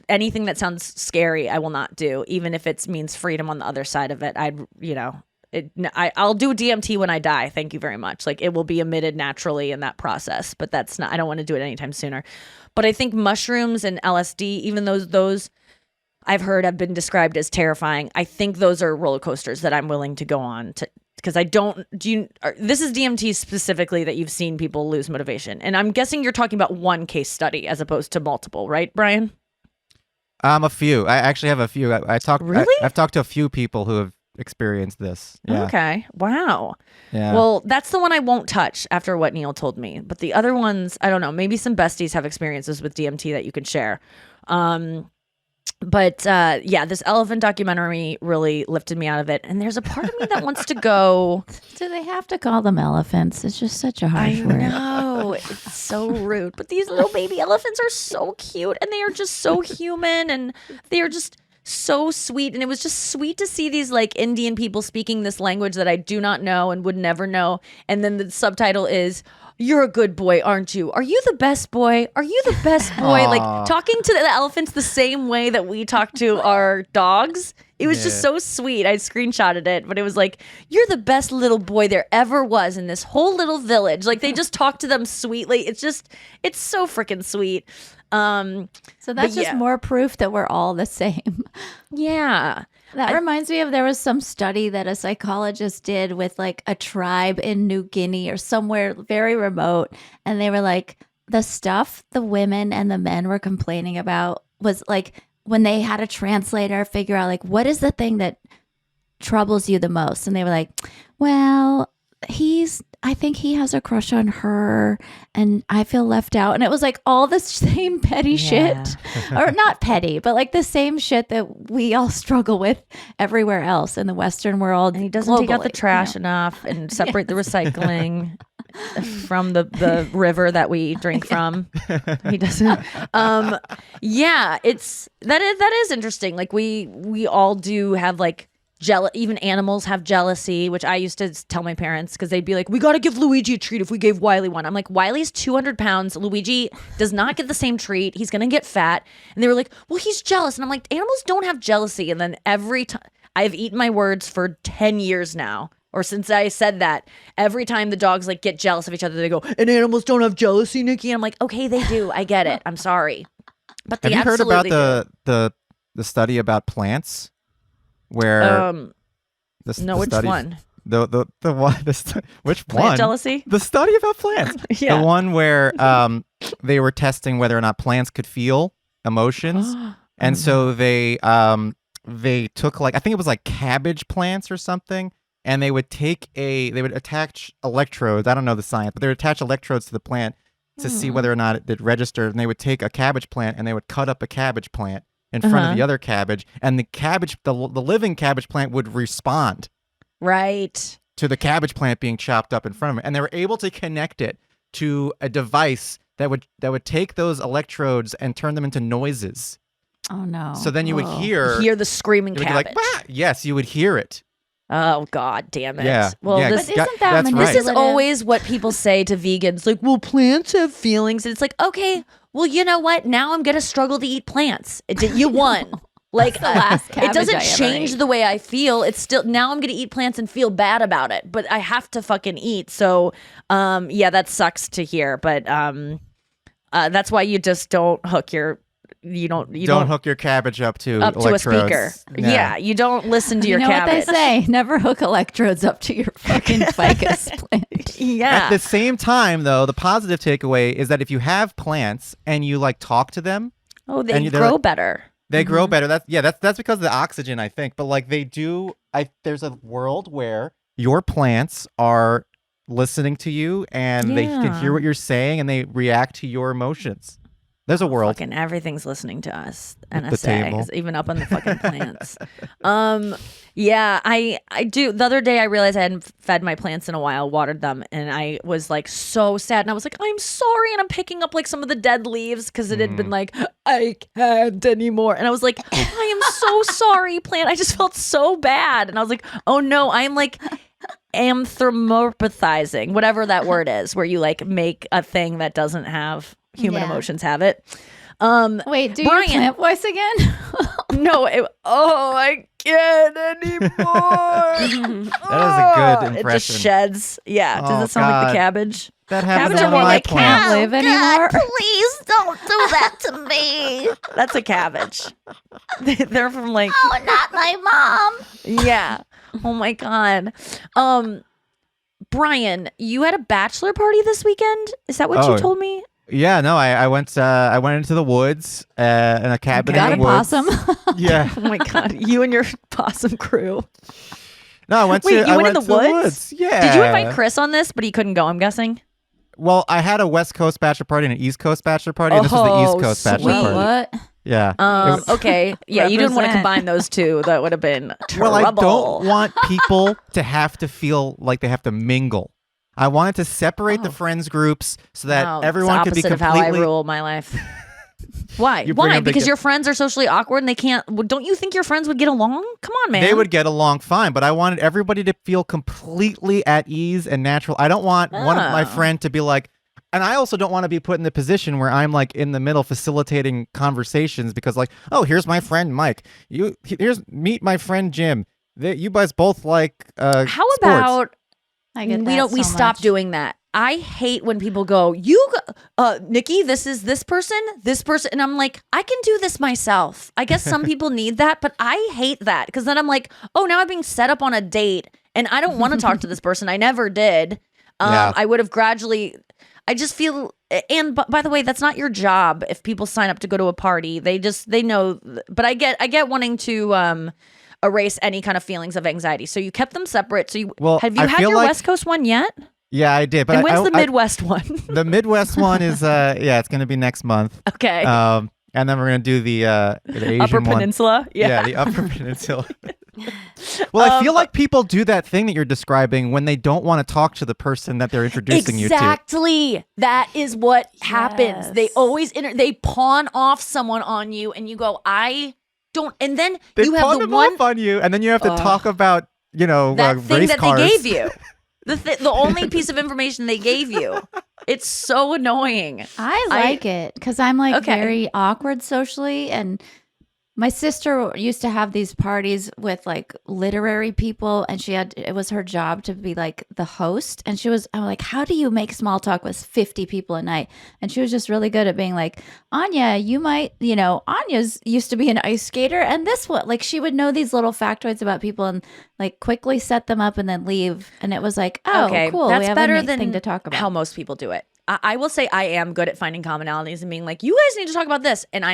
Anything that sounds scary, I will not do, even if it means freedom on the other side of it. I'll do DMT when I die. Thank you very much. Like it will be emitted naturally in that process, but that's not, I don't want to do it anytime sooner. But I think mushrooms and LSD, even those I've heard have been described as terrifying. I think those are roller coasters that I'm willing to go on to, because this is DMT specifically that you've seen people lose motivation. And I'm guessing you're talking about one case study as opposed to multiple, right, Brian? A few. I actually have a few. Really? I've talked to a few people who have experienced this. Yeah. Okay. Wow. Yeah. Well, that's the one I won't touch after what Neil told me. But the other ones, I don't know. Maybe some besties have experiences with DMT that you can share. But this elephant documentary really lifted me out of it. And there's a part of me that wants to go. Do they have to call them elephants? It's just such a I harsh word. know. It's so rude. But these little baby elephants are so cute and they are just so human and they are just so sweet. And it was just sweet to see these like Indian people speaking this language that I do not know and would never know. And then the subtitle is, "You're a good boy, aren't you? Are you the best boy? Are you the best boy?" Aw. Like talking to the elephants the same way that we talk to our dogs. It was just Yeah. so sweet. I screenshotted it, but it was like, "You're the best little boy there ever was in this whole little village." Like they just talk to them sweetly. It's so freaking sweet. So that's just yeah. more proof that we're all the same. Yeah. That reminds me of there was some study that a psychologist did with like a tribe in New Guinea or somewhere very remote. And they were like, the stuff the women and the men were complaining about was like when they had a translator figure out like, what is the thing that troubles you the most? And they were like, well, I think he has a crush on her and I feel left out. And it was like all the same petty shit, or not petty, but like the same shit that we all struggle with everywhere else in the Western world. And he doesn't take out the globally, trash enough and separate the recycling from the river that we drink from. He doesn't. Yeah, that is interesting. Like we all do have like even animals have jealousy, which I used to tell my parents because they'd be like, we got to give Luigi a treat if we gave Wiley one. I'm like, Wiley's 200 pounds. Luigi does not get the same treat. He's going to get fat. And they were like, well, he's jealous. And I'm like, animals don't have jealousy. And then every time I've eaten my words for 10 years now, or since I said that, every time the dogs like get jealous of each other, they go, and animals don't have jealousy, Nikki. And I'm like, okay, they do. I get it. I'm sorry. But they Have you heard about absolutely the study about plants? Where which study, one? The one which Plant one? jealousy? The study about plants. Yeah. The one where they were testing whether or not plants could feel emotions, and so they took like I think it was like cabbage plants or something, and they would attach electrodes. I don't know the science, but they would attach electrodes to the plant to see whether or not it registered, and they would take a cabbage plant and they would cut up a cabbage plant in front of the other cabbage, and the living cabbage plant would respond Right. to the cabbage plant being chopped up in front of it, and they were able to connect it to a device that would take those electrodes and turn them into noises. Oh no! So then you would hear the screaming it would be cabbage. like, "Bah!" Yes, you would hear it. Oh God damn it. Yeah. Well, yeah, this But isn't that that's right. This is manipulative? always what people say to vegans. Like, well, plants have feelings. And it's like, okay, well, you know what? Now I'm going to struggle to eat plants. You won. Like, last it cabbage doesn't I ever change ate. the way I feel. It's still, now I'm going to eat plants and feel bad about it. But I have to fucking eat. So, yeah, that sucks to hear. But that's why you just don't hook your, you don't hook your cabbage up to up to a electrodes. speaker. Yeah, you don't listen to your you know cabbage. what they say? Never hook electrodes up to your fucking ficus plant. Yeah. At the same time, though, the positive takeaway is that if you have plants and you like talk to them, Oh, they and they're grow like- better. they grow better. That's because of the oxygen, I think. But like they do, there's a world where your plants are listening to you and they can Yeah. hear what you're saying and they react to your emotions. There's a world. Fucking everything's listening to us. the NSA, table. 'cause even up on the fucking plants. Yeah, I do. The other day I realized I hadn't fed my plants in a while, watered them, and I was like so sad. And I was like, I'm sorry. And I'm picking up like some of the dead leaves because it had been like, I can't anymore. And I was like, I am so sorry, plant. I just felt so bad. And I was like, oh no, I'm like anthropomorphizing, whatever that word is, where you like make a thing that doesn't have human Yeah. emotions have it. Wait, do Brian. your plant voice again? No, I can't anymore. That is a good It impression. just sheds. Yeah. Oh, Does it sound like God. the cabbage? That happens Cabbages to are one more of my like plants. Can't live anymore. Please don't do that to me. That's a cabbage. They're from like, Oh, not my mom. yeah. Oh my God. Brian, you had a bachelor party this weekend? Is that what Oh, you told me? Yeah, no, I went into the woods in a cabin Got in a the woods. possum? Yeah. Oh my God. You and your possum crew. No, I went Wait, to you I went in went the to the woods? woods. Yeah. Did you invite Chris on this, but he couldn't go, I'm guessing? Well, I had a West Coast bachelor party and an East Coast bachelor party, and this was the Oh, East Coast bachelor sweet. party. What? Yeah. It was- Okay. Yeah, you didn't want to Represent. combine those two. That would have been trouble. Well, I don't want people to have to feel like they have to mingle. I wanted to separate the friends groups so that Wow, everyone it's could be opposite completely. of how I rule my life. Why? You bring Why? them Because together. your friends are socially awkward and they can't. Well, don't you think your friends would get along? Come on, man. They would get along fine, but I wanted everybody to feel completely at ease and natural. I don't want one of my Oh. friend to be like, and I also don't want to be put in the position where I'm like in the middle facilitating conversations because like, oh, here's my friend Mike. Meet my friend Jim. You guys both like How sports. about I get we that don't? We so stop much. doing that. I hate when people go, Nikki, this is this person, and I'm like, I can do this myself. I guess some people need that, but I hate that because then I'm like, oh, now I'm being set up on a date, and I don't want to talk to this person. I never did. Yeah. I would have gradually. I just feel, and by the way, that's not your job. If people sign up to go to a party, they know. But I get wanting to erase any kind of feelings of anxiety. So you kept them separate. So have you I had feel your like- West Coast one yet? Yeah, I did. But And when's the I- Midwest one? the Midwest one is it's going to be next month. Okay. And then we're going to do the Asian Upper one. Peninsula. Yeah, the Upper Peninsula. Well, I feel like people do that thing that you're describing when they don't want to talk to the person that they're introducing you to. Exactly. That is what happens. Yes. They always they pawn off someone on you, and you go, I don't. And then They you pawn have the them one off on you, and then you have to talk about, that thing race that cars. they gave you. The only piece of information they gave you. It's so annoying. I like it because I'm like Okay. very awkward socially, and my sister used to have these parties with like literary people, and it was her job to be like the host. And I'm like, how do you make small talk with 50 people a night? And she was just really good at being like, Anya, Anya's used to be an ice skater, and this one, like, she would know these little factoids about people and like quickly set them up and then leave. And it was like, oh, Okay, cool. that's we have better a neat than thing to talk about. how most people do it. I will say I am good at finding commonalities and being like, you guys need to talk about this, and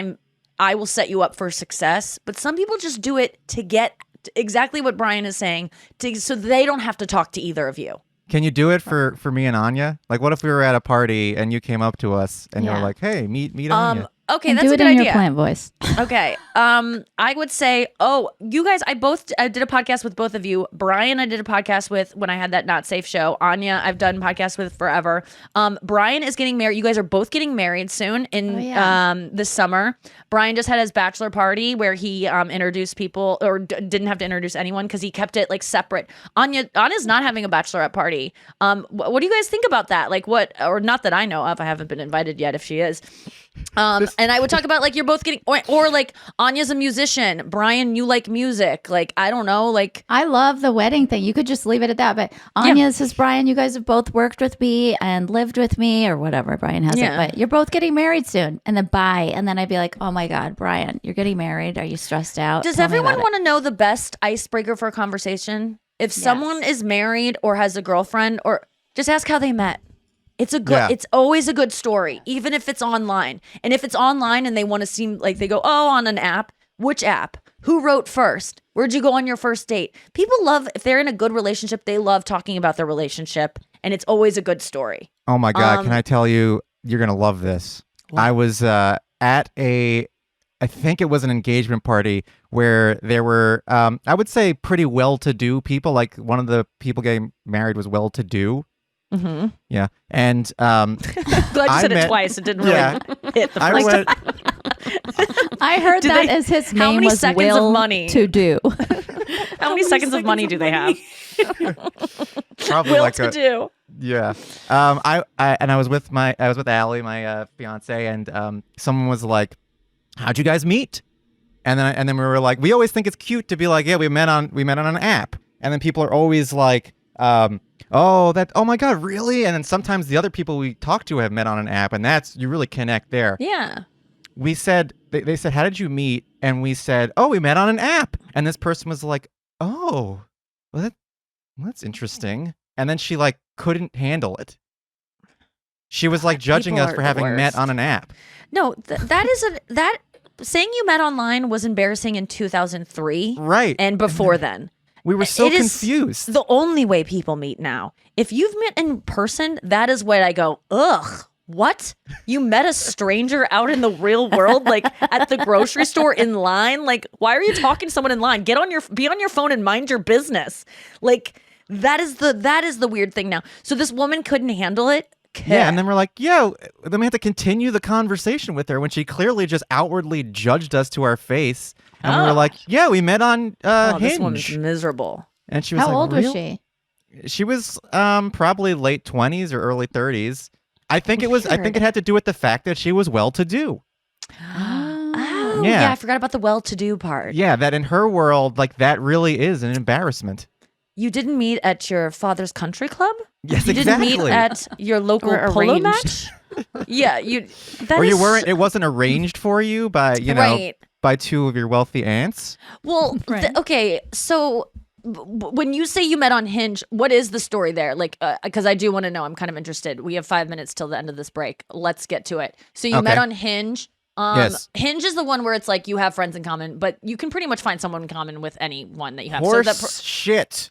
I will set you up for success. But some people just do it to get exactly what Brian is saying, so they don't have to talk to either of you. Can you do it for me and Anya? Like, what if we were at a party and you came up to us and you were Yeah. like, hey, meet Anya? Okay, And that's do a it good in idea. your plant voice. Okay. I would say, you guys, I did a podcast with both of you. Brian, I did a podcast with when I had that Not Safe show. Anya, I've done podcasts with forever. Brian is getting married. You guys are both getting married soon in this summer. Brian just had his bachelor party where he introduced people, or didn't have to introduce anyone because he kept it like separate. Anya's not having a bachelorette party. What do you guys think about that? Like what, or not that I know of. I haven't been invited yet if she is. And I would talk about like you're both getting, or like Anya's a musician, Brian, you like music, like I don't know, like I love the wedding thing. You could just leave it at that. But Anya says, Brian, you guys have both worked with me and lived with me, or whatever. Brian has it, but you're both getting married soon. And then bye. And then I'd be like, oh my God, Brian, you're getting married. Are you stressed out? does Tell me everyone about it." want to know the best icebreaker for a conversation? If someone is married or has a girlfriend, or just ask how they met. It's a good. It's always a good story, even if it's online. And if it's online and they want to seem like they go, oh, on an app. Which app? Who wrote first? Where'd you go on your first date? People love, if they're in a good relationship, they love talking about their relationship, and it's always a good story. Oh my God, can I tell you, you're going to love this. What? I was at I think it was an engagement party where there were, I would say, pretty well-to-do people. Like one of the people getting married was well-to-do. Mm-hmm. Yeah. And Glad you said it twice. It didn't really hit the I first went, I heard Do that they- as his how name many was seconds of Will money? to do. How many seconds of money do they have? probably Will like to a, do. yeah. I was with Allie, my fiance, and someone was like, how'd you guys meet? And then we were like, we always think it's cute to be like, yeah, we met on an app. And then people are always like, oh my God, really? And then sometimes the other people we talk to have met on an app, and you really connect there. Yeah. We said, they said, how did you meet? And we said, oh, we met on an app. And this person was like, oh, well, that's interesting. And then she like couldn't handle it. She was like judging people us are for the having met worst. on an app. No, that saying you met online was embarrassing in 2003. Right. And before then. We were so It is confused. the only way people meet now. If you've met in person, that is what I go, ugh. What? You met a stranger out in the real world, like at the grocery store in line? Like, why are you talking to someone in line? Be on your phone and mind your business. Like, that is the weird thing now. So this woman couldn't handle it. Yeah, and then we're like, then we have to continue the conversation with her when she clearly just outwardly judged us to our face. And we were like, yeah, we met on this woman's Hinge. miserable. And she was How like, old was "Really?" she? She was probably late 20s or early 30s. I think it had to do with the fact that she was well-to-do. Oh, Yeah. yeah, I forgot about the well-to-do part. Yeah, that in her world, like that really is an embarrassment. You didn't meet at your father's country club? Yes, You didn't meet exactly. at your local Or polo arranged. match? Yeah, you. Or you weren't. It wasn't arranged for you by Right. by two of your wealthy aunts. Well, Right. okay, so when you say you met on Hinge, what is the story there? Like, because I do want to know. I'm kind of interested. We have 5 minutes till the end of this break. Let's get to it. So you met Okay. on Hinge. Yes. Hinge is the one where it's like you have friends in common, but you can pretty much find someone in common with anyone that you have. Horse shit.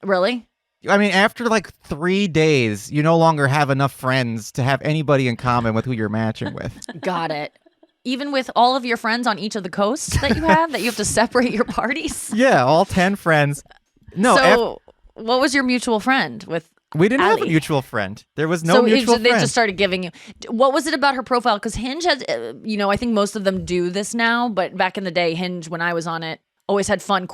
Really? I mean, after like 3 days, you no longer have enough friends to have anybody in common with who you're matching with. Got it. Even with all of your friends on each of the coasts that you have to separate your parties? Yeah, all 10 friends. No, So what was your mutual friend with we didn't have a Allie? mutual friend. There was no mutual they friend. just started giving you. What was it about her profile? Because Hinge has, I think most of them do this now, but back in the day, Hinge, when I was on it, always had fun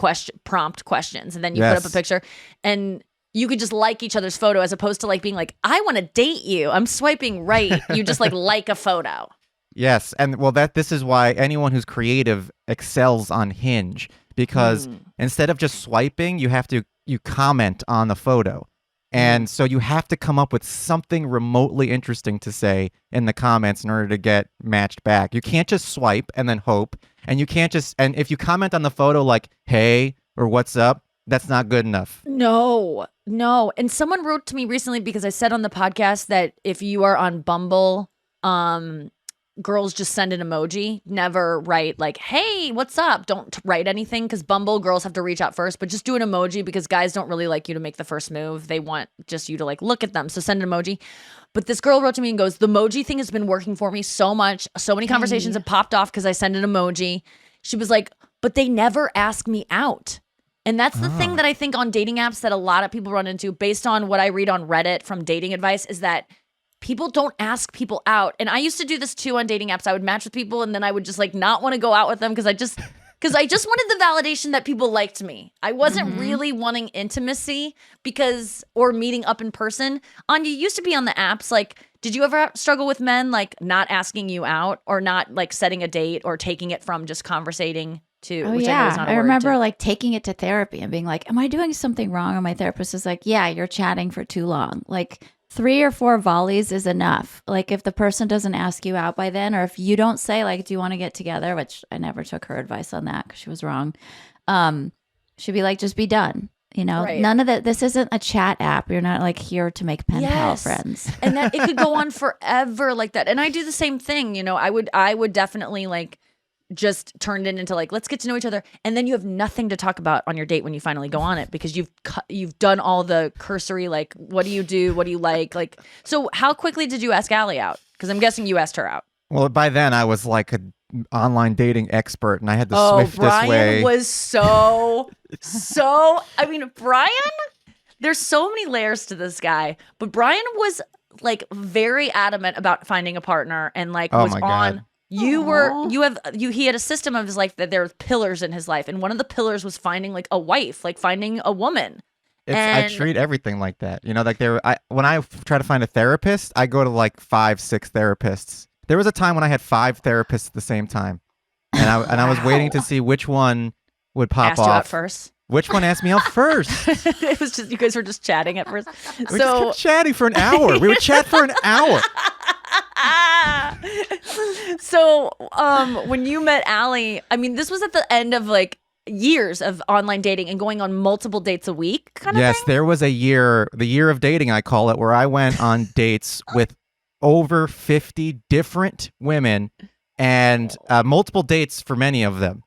prompt questions, and then you put up a picture, and you could just like each other's photo as opposed to like being like, I want to date you. I'm swiping right. You just like a photo. Yes, and well, this is why anyone who's creative excels on Hinge, because instead of just swiping, you comment on the photo. And so you have to come up with something remotely interesting to say in the comments in order to get matched back. You can't just swipe and then hope. And you can't and if you comment on the photo like, hey, or what's up, that's not good enough. No. And someone wrote to me recently because I said on the podcast that if you are on Bumble, girls just send an emoji. Never write like, hey, what's up? Don't write anything because Bumble girls have to reach out first, but just do an emoji because guys don't really like you to make the first move. They want just you to like look at them. So send an emoji. But this girl wrote to me and goes, the emoji thing has been working for me so much. So many conversations have popped off because I send an emoji. She was like, but they never ask me out. And that's the thing that I think on dating apps that a lot of people run into based on what I read on Reddit from dating advice is that people don't ask people out. And I used to do this too on dating apps. I would match with people and then I would just like not want to go out with them because I just wanted the validation that people liked me. I wasn't really wanting intimacy or meeting up in person. Anya, you used to be on the apps. Like, did you ever struggle with men like not asking you out or not like setting a date or taking it from just conversating to, Oh, which yeah. I know is not a I word, remember to- like taking it to therapy and being like, am I doing something wrong? And my therapist is like, yeah, you're chatting for too long. Like 3 or 4 volleys is enough. Like if the person doesn't ask you out by then, or if you don't say like, do you want to get together? Which I never took her advice on that because she was wrong. She'd be like, just be done. You know, Right. none of that. This isn't a chat app. You're not like here to make pen pal Yes. friends. And that it could go on forever like that. And I do the same thing. You know, I would definitely like just turned it into like, let's get to know each other. And then you have nothing to talk about on your date when you finally go on it because you've done all the cursory, like, what do you do? What do you like? Like, so how quickly did you ask Allie out? Because I'm guessing you asked her out. Well, by then I was like an online dating expert and I had the swiftest Brian way. was I mean, Brian, there's so many layers to this guy, but Brian was like very adamant about finding a partner and like Oh was my on. God. He had a system of his life that there were pillars in his life. And one of the pillars was finding like a wife, like finding a woman. I And- treat everything like that. You know, like when I try to find a therapist, I go to like 5, 6 therapists. There was a time when I had 5 therapists at the same time. And I was waiting to see which one would pop Asked off. you out first. Which one asked me out first? It was just, you guys were just chatting at first. We just kept chatting for an hour. We would chat for an hour. So when you met Allie, I mean, this was at the end of like years of online dating and going on multiple dates a week kind of Yes, thing? there was the year of dating, I call it, where I went on dates with over 50 different women and multiple dates for many of them.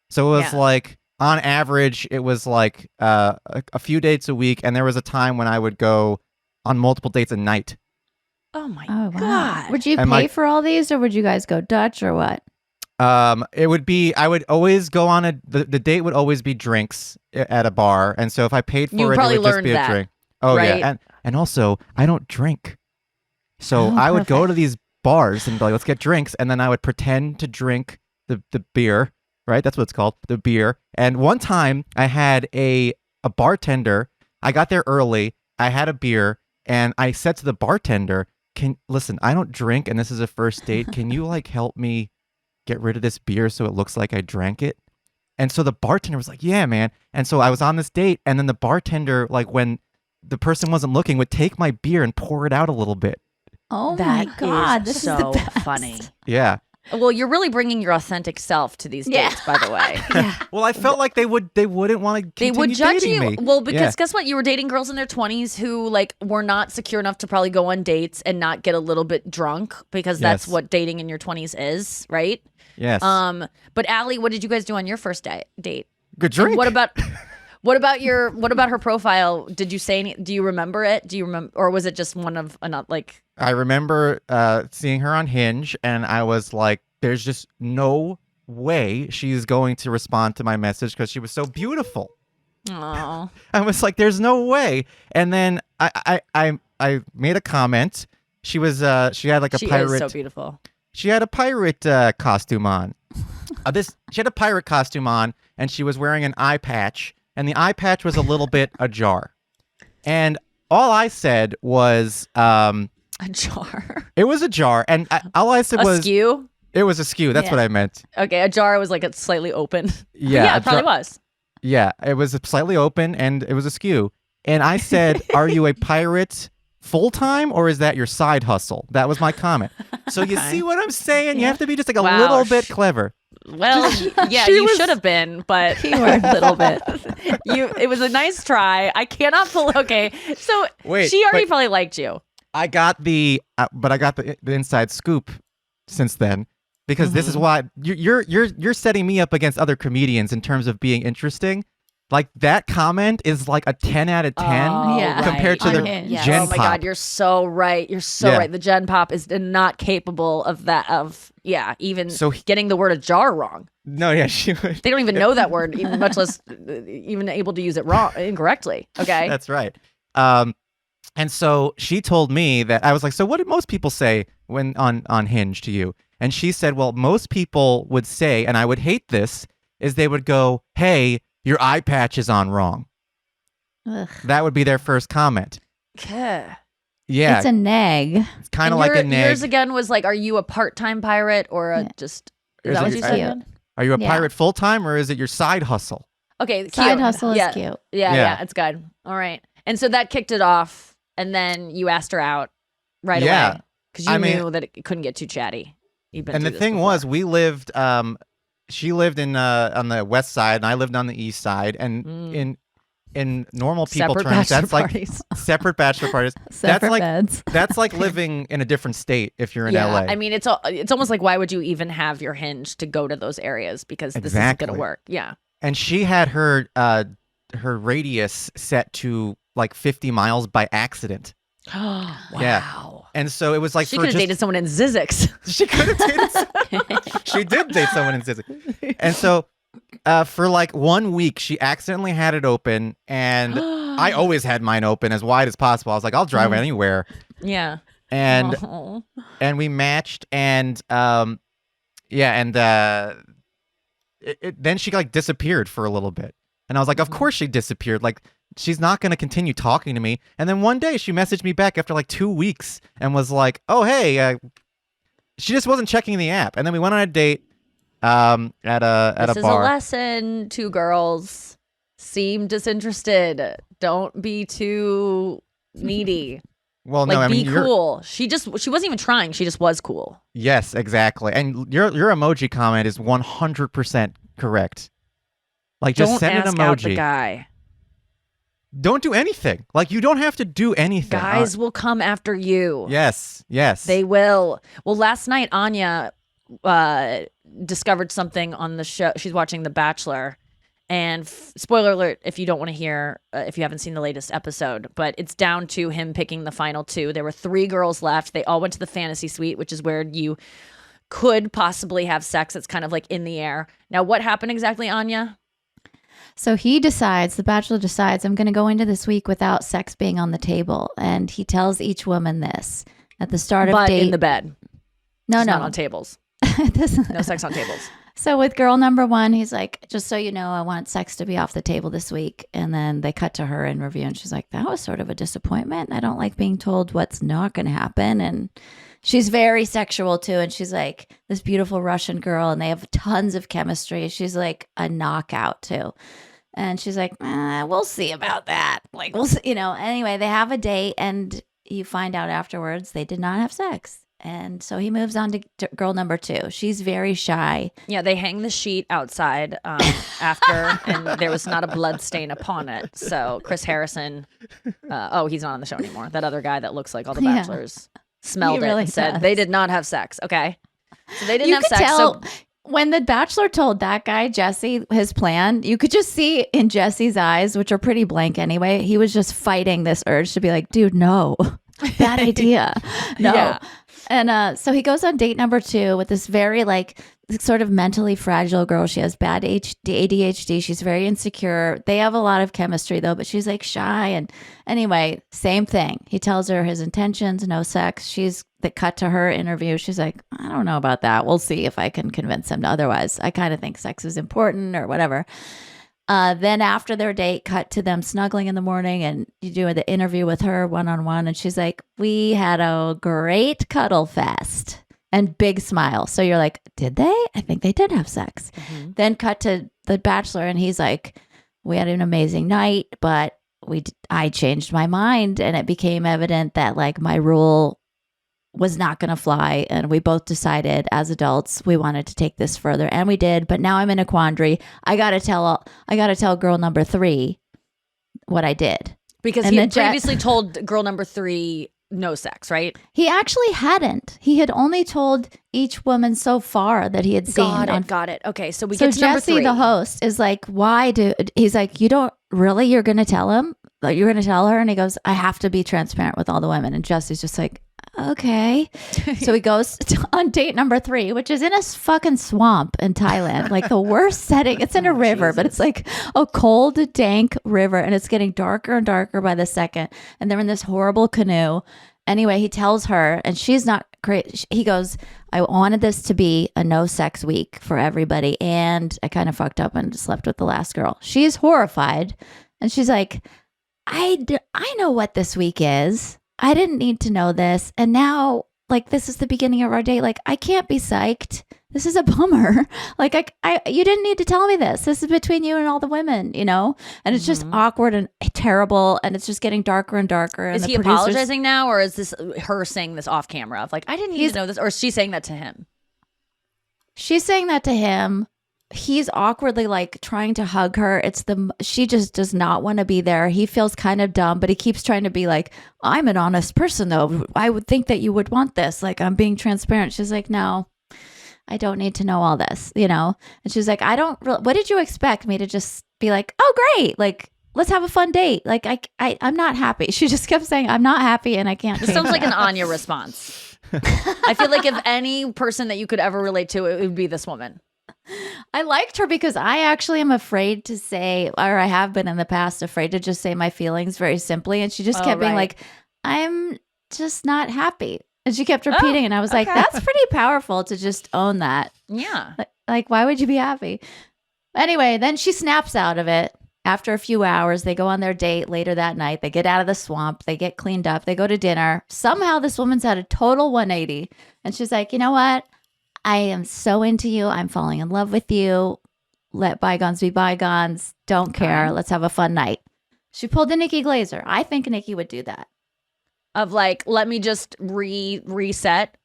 So it was like, on average, it was like a few dates a week. And there was a time when I would go on multiple dates a night. Oh my Oh, wow. God. Would you And pay my- for all these or would you guys go Dutch or what? It would be, I would always go on the date would always be drinks at a bar. And so if I paid for You it, probably it would just learned be a that, drink. Oh, right? yeah. And also, I don't drink. So Oh, I would go perfect. to these bars and be like, let's get drinks. And then I would pretend to drink the beer, right? That's what it's called, the beer. And one time I had a bartender. I got there early. I had a beer. And I said to the bartender, listen, I don't drink and this is a first date. Can you like help me get rid of this beer so it looks like I drank it? And so the bartender was like, yeah, man. And so I was on this date and then the bartender, like when the person wasn't looking, would take my beer and pour it out a little bit. Oh That my God. is This so is the best. funny. Yeah. Well, you're really bringing your authentic self to these dates, by the way. Well, I felt like they wouldn't want to They continue would judge dating you. me. Well, because Yeah. guess what? You were dating girls in their 20s who like were not secure enough to probably go on dates and not get a little bit drunk because that's Yes. what dating in your 20s is, right? Yes. But Allie, what did you guys do on your first date? Good drink. And what about her profile? Did you say any? Do you remember it? Do you remember, or was it just one of not like? I remember seeing her on Hinge, and I was like, "There's just no way she's going to respond to my message because she was so beautiful." Oh, I was like, "There's no way." And then I made a comment. She had like a she pirate. is so beautiful. She had a pirate costume on. She had a pirate costume on, and she was wearing an eye patch, and the eye patch was a little bit ajar. And all I said was, A jar. it was ajar, and all I said was, Askew. it was askew. That's what I meant. Okay, a jar was like it's slightly open. Yeah, it probably was. Yeah, it was slightly open, and it was askew. And I said, "Are you a pirate full time, or is that your side hustle?" That was my comment. So you see what I'm saying? You have to be just like a Wow. little bit clever. Well, yeah, you should have been, but Keyword little bit. it was a nice try. I cannot pull. Okay, so Wait, she already but- probably liked you. I got the inside scoop since then because this is why you're setting me up against other comedians in terms of being interesting. Like that comment is like a 10 out of 10 Yeah. compared to Right. the Unhinged. Yes. Gen Oh my Pop. God, you're so right. You're so Yeah. right. The Gen Pop is not capable of that. Even So getting the word ajar wrong. No, yeah, she would. They don't even know that word, even much less even able to use it wrong incorrectly. Okay. That's right. And so she told me that I was like, so what did most people say when on Hinge to you? And she said, well, most people would say, and I would hate this, is they would go, hey, your eye patch is on wrong. Ugh. That would be their first comment. Yeah. Yeah, It's a neg. it's kind of like a neg. Yours again was like, are you a part-time pirate or a Yeah. just? Or Is is that it what you your- said? Cute. Are you a Yeah. pirate full time or is it your side hustle? Okay, cute. Side hustle is yeah. cute. Yeah, Yeah. it's good. All right. And so that kicked it off, and then you asked her out right Yeah. away because you I mean- knew that it couldn't get too chatty. You've been And the through this thing before. was, we lived. She lived in on the west side, and I lived on the east side. And in normal people separate terms, bachelor that's like parties. separate bachelor parties. Separate that's like beds. that's like living in a different state if you're in yeah, LA. I mean, it's almost like why would you even have your Hinge to go to those areas because this isn't Exactly. going to work. Yeah. And she had her radius set to like 50 miles by accident. Wow. Yeah. And so it was like She for could have just, dated someone in Zizix. She could have dated. She did date someone in Zizix. And so for like 1 week, she accidentally had it open, and I always had mine open as wide as possible. I was like, I'll drive anywhere, Yeah. and Oh. and we matched, and then she like disappeared for a little bit, and I was like, of course she disappeared. Like she's not going to continue talking to me. And then one day she messaged me back after like 2 weeks and was like, oh hey, she just wasn't checking the app. And then we went on a date at a This is a bar. lesson. Two girls seem disinterested. Don't be too needy. Well, Like no, I be mean you're cool. She wasn't even trying. She just was cool. yes, exactly. And your emoji comment is 100% correct. Like just Don't send ask an out the emoji. guy. Don't do anything. Like you don't have to do anything. Guys will come after you. Yes. They will. Well, last night Anya discovered something on the show. She's watching The Bachelor, and spoiler alert if you don't want to hear, if you haven't seen the latest episode, but it's down to him picking the final two. There were 3 girls left. They all went to the fantasy suite, which is where you could possibly have sex. It's kind of like in the air. Now, what happened exactly, Anya? So the bachelor decides, I'm going to go into this week without sex being on the table. And he tells each woman this at the start of But date. in the bed. no, Just no. not on tables. This- No sex on tables. So with girl number 1, he's like, just so you know, I want sex to be off the table this week. And then they cut to her in review and she's like, that was sort of a disappointment. I don't like being told what's not going to happen. And she's very sexual too. And she's like this beautiful Russian girl and they have tons of chemistry. She's like a knockout too. And she's like, we'll see about that. Like, we'll see, anyway, they have a date and you find out afterwards they did not have sex. And so he moves on to girl number 2. She's very shy. Yeah, they hang the sheet outside after, and there was not a blood stain upon it. So Chris Harrison, he's not on the show anymore. That other guy that looks like all the Yeah. bachelors smelled He it really and said does. they did not have sex. Okay, so they didn't You have could sex. tell So when the Bachelor told that guy, Jesse, his plan, you could just see in Jesse's eyes, which are pretty blank anyway, he was just fighting this urge to be like, dude, no, bad idea. No. Yeah. And so he goes on date number 2 with this very like sort of mentally fragile girl. She has bad ADHD. She's very insecure. They have a lot of chemistry though, but she's like shy. And anyway, same thing. He tells her his intentions, no sex. She's the cut to her interview. She's like, I don't know about that. We'll see if I can convince him. Otherwise, I kind of think sex is important or whatever. Then after their date, cut to them snuggling in the morning, and you do the interview with her one-on-one, and she's like, we had a great cuddle fest, and big smile. So you're like, did they? I think they did have sex. Then cut to the Bachelor, and he's like, we had an amazing night, but I changed my mind, and it became evident that like my rule was not going to fly, and we both decided as adults we wanted to take this further, and we did. But now I'm in a quandary. I gotta tell girl number 3 what I did, because And he then had previously told girl number 3 no sex, right? he actually hadn't. He had only told each woman so far that he had seen. Got it. Okay, so we So get to number Jesse, 3. the host, is like, he's like, you don't really, you're gonna tell him, like, you're gonna tell her, and he goes, I have to be transparent with all the women, and Jesse's just like, okay. So he goes on date number 3, which is in a fucking swamp in Thailand, like the worst setting. It's in a river, but it's like a cold, dank river, and it's getting darker and darker by the second. And they're in this horrible canoe. Anyway, he tells her, and she's not great. He goes, I wanted this to be a no sex week for everybody, and I kind of fucked up and slept with the last girl. She's horrified, and she's like, I know what this week is. I didn't need to know this. And now, like, this is the beginning of our date. Like, I can't be psyched. This is a bummer. Like, you didn't need to tell me this. This is between you and all the women, you know? And it's just awkward and terrible. And it's just getting darker and darker. And Is the he producers- apologizing now, or is this her saying this off camera of like, I didn't need to know this, or is she saying that to him? She's saying that to him. He's awkwardly like trying to hug her. She just does not want to be there. He feels kind of dumb, but he keeps trying to be like, I'm an honest person though. I would think that you would want this. Like, I'm being transparent. She's like, no, I don't need to know all this, you know? And she's like, what did you expect me to just be like, oh, great. Like, let's have a fun date. Like, I'm not happy. She just kept saying, I'm not happy and I can't. This sounds like an Anya response. I feel like if any person that you could ever relate to, it would be this woman. I liked her because I actually am afraid to say, or I have been in the past, afraid to just say my feelings very simply. And she just kept being like, I'm just not happy. And she kept repeating. And I was like, that's pretty powerful to just own that. Yeah. Like, why would you be happy? Anyway, then she snaps out of it. After a few hours, they go on their date later that night. They get out of the swamp. They get cleaned up. They go to dinner. Somehow this woman's had a total 180. And she's like, you know what? I am so into you. I'm falling in love with you. Let bygones be bygones. Don't care. Let's have a fun night. She pulled the Nikki Glaser. I think Nikki would do that. Of like, let me just reset,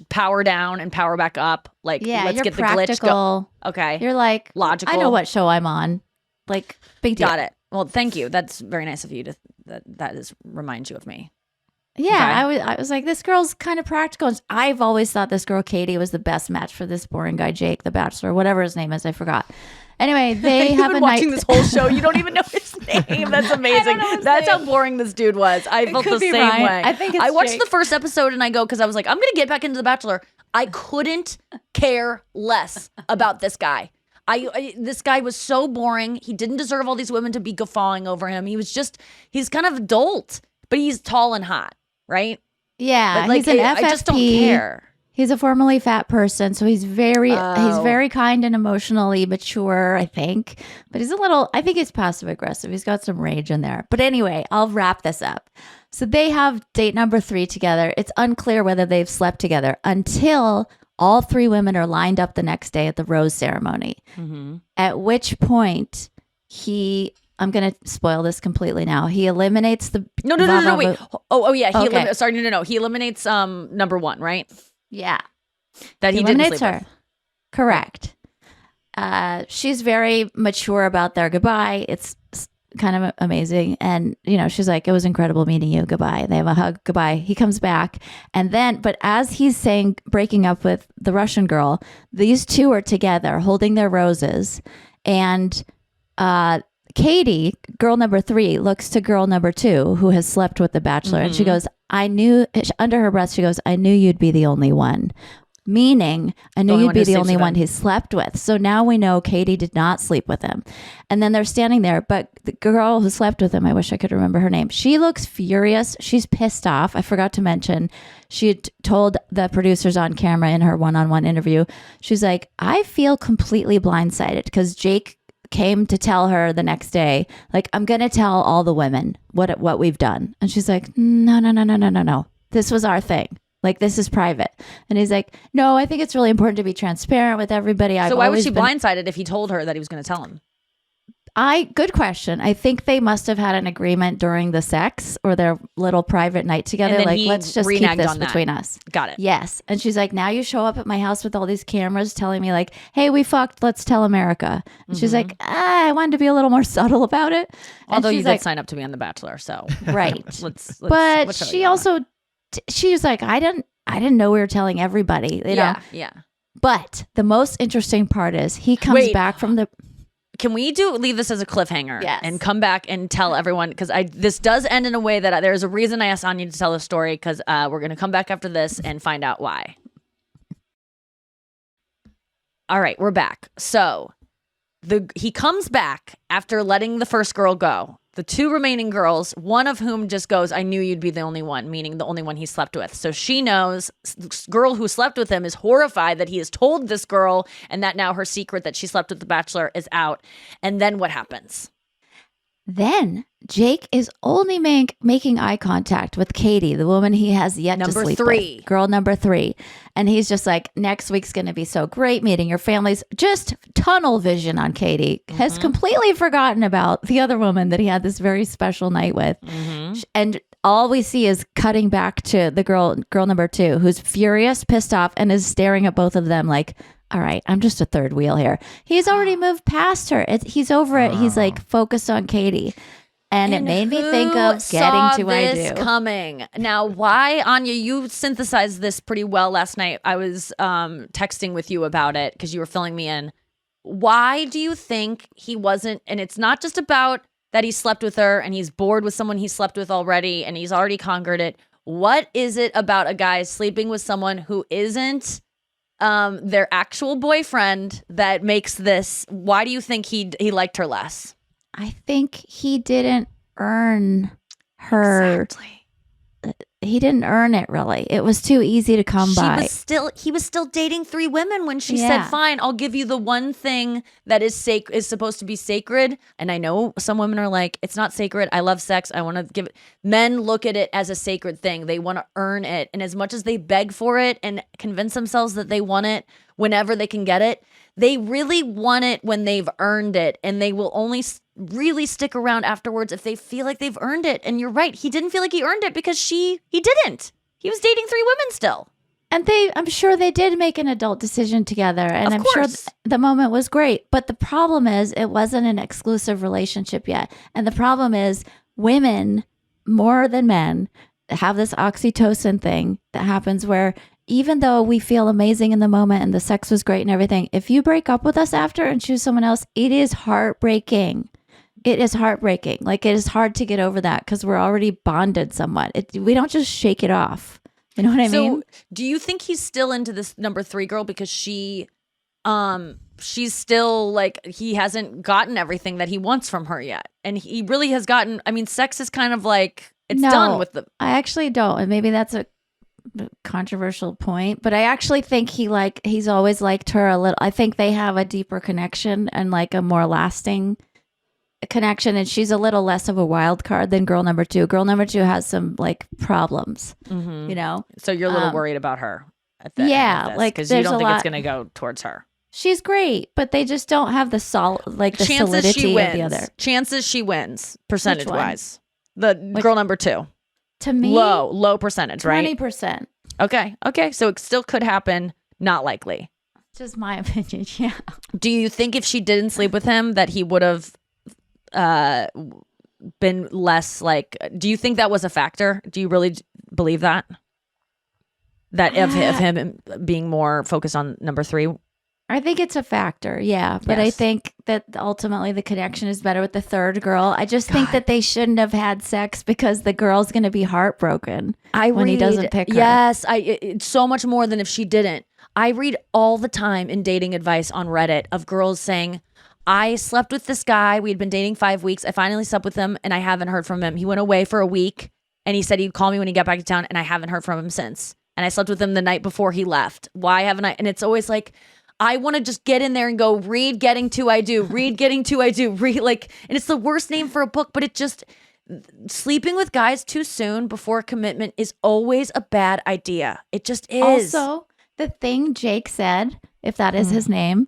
power down and power back up. Like, let's you're get the glitch practical. go. Okay. You're like, logical. I know what show I'm on. Like, big deal. Got it. Well, thank you. That's very nice of you to reminds you of me. Yeah, Okay. I was like, this girl's kind of practical. And I've always thought this girl, Katie, was the best match for this boring guy, Jake, the Bachelor, whatever his name is. I forgot. Anyway, they You've have been a watching night. this whole show. You don't even know his name. That's amazing. That's how boring this dude was. I felt the could be same Ryan. way. I think it's I watched Jake. the first episode and I go, because I was like, I'm going to get back into The Bachelor. I couldn't care less about this guy. This guy was so boring. He didn't deserve all these women to be guffawing over him. He's kind of adult, but he's tall and hot, right? Yeah, But, like, he's an FFP. I just don't care. He's a formerly fat person, so he's very kind and emotionally mature, I think. But I think he's passive aggressive. He's got some rage in there. But anyway, I'll wrap this up. So they have date number 3 together. It's unclear whether they've slept together until all 3 women are lined up the next day at the rose ceremony. Mm-hmm. At which point he I'm gonna spoil this completely now. He eliminates the No, wait. Oh yeah. Okay. He eliminates number one, right? Yeah. That he didn't sleep with. Correct. She's very mature about their goodbye. It's kind of amazing. And, she's like, it was incredible meeting you. Goodbye. They have a hug. Goodbye. He comes back. And then, but as he's saying, breaking up with the Russian girl, these two are together holding their roses. And Katie, girl number 3, looks to girl number 2, who has slept with the Bachelor. And she goes, under her breath, she goes, I knew you'd be the only one. Meaning, I knew you'd be the only one he slept with. So now we know Katie did not sleep with him. And then they're standing there. But the girl who slept with him, I wish I could remember her name. She looks furious. She's pissed off. I forgot to mention, she had told the producers on camera in her one-on-one interview, she's like, I feel completely blindsided because Jake came to tell her the next day, like, I'm going to tell all the women what we've done. And she's like, no. This was our thing. Like, this is private. And he's like, no, I think it's really important to be transparent with everybody. So why was she blindsided if he told her that he was going to tell him? Good question. I think they must have had an agreement during the sex or their little private night together. Like, let's just keep this between us. Got it. Yes. And she's like, now you show up at my house with all these cameras telling me like, hey, we fucked. Let's tell America. And she's like, I wanted to be a little more subtle about it. Although you did sign up to be on The Bachelor. So right. But she also... She was like, I didn't know we were telling everybody. Yeah. But the most interesting part is he comes back from the... Can we leave this as a cliffhanger? Yes. And come back and tell everyone, because this does end in a way that there's a reason I asked Anya to tell the story, because we're going to come back after this and find out why. All right, we're back. So he comes back after letting the first girl go. The 2 remaining girls, one of whom just goes, I knew you'd be the only one, meaning the only one he slept with. So she knows the girl who slept with him is horrified that he has told this girl and that now her secret that she slept with the Bachelor is out. And then what happens? Then Jake is only making eye contact with Katie, the woman he has yet to sleep with. Girl number 3. And he's just like, next week's going to be so great meeting your families. Just tunnel vision on Katie. Has completely forgotten about the other woman that he had this very special night with. And all we see is cutting back to the girl number 2, who's furious, pissed off, and is staring at both of them like, all right, I'm just a third wheel here. He's already moved past her. He's over it. He's like focused on Katie. And it made me think of getting to I Do. Coming. Now, why, Anya, you synthesized this pretty well last night. I was texting with you about it because you were filling me in. Why do you think he wasn't, and it's not just about that he slept with her and he's bored with someone he slept with already and he's already conquered it. What is it about a guy sleeping with someone who isn't their actual boyfriend that makes this? Why do you think he liked her less? I think he didn't earn her. Exactly. He didn't earn it, really. It was too easy to come by. He was still dating 3 women when she said, fine, I'll give you the one thing that is supposed to be sacred. And I know some women are like, it's not sacred. I love sex. I want to give it. Men look at it as a sacred thing. They want to earn it. And as much as they beg for it and convince themselves that they want it whenever they can get it, they really want it when they've earned it, and they will only really stick around afterwards if they feel like they've earned it. And you're right. He didn't feel like he earned it because he didn't. He was dating 3 women still. And I'm sure they did make an adult decision together. And I'm sure the moment was great. But the problem is it wasn't an exclusive relationship yet. And the problem is women, more than men, have this oxytocin thing that happens where even though we feel amazing in the moment and the sex was great and everything, if you break up with us after and choose someone else, it is heartbreaking. It is heartbreaking. Like, it is hard to get over that because we're already bonded somewhat. We don't just shake it off. You know what I mean? So do you think he's still into this number 3 girl because she's still like, he hasn't gotten everything that he wants from her yet? And he really has gotten, I mean, sex is kind of like, it's done with the... I actually don't. And maybe that's a controversial point, but I actually think he's always liked her a little. I think they have a deeper connection and like a more lasting connection, and she's a little less of a wild card than girl number 2. Girl number 2 has some like problems, you know. So you're a little worried about her. Like because you don't think it's going to go towards her. She's great, but they just don't have the the solidity of the other. Chances she wins, percentage one? wise. The girl number 2. To me, low percentage, right? 20%. Okay. So it still could happen. Not likely. Just my opinion. Yeah. Do you think if she didn't sleep with him that he would have been less like? Do you think that was a factor? Do you really believe that? That of him being more focused on number 3? I think it's a factor, yeah. But I think that ultimately the connection is better with the third girl. I just think that they shouldn't have had sex because the girl's going to be heartbroken when he doesn't pick her. Yes, it's so much more than if she didn't. I read all the time in dating advice on Reddit of girls saying, I slept with this guy. We'd been dating 5 weeks. I finally slept with him and I haven't heard from him. He went away for a week and he said he'd call me when he got back to town and I haven't heard from him since. And I slept with him the night before he left. Why haven't I? And it's always like, I want to just get in there and go, read Getting to I Do, read Getting to I Do, read like, and it's the worst name for a book, but it just, sleeping with guys too soon before commitment is always a bad idea. It just is. Also, the thing Jake said, if that is his name,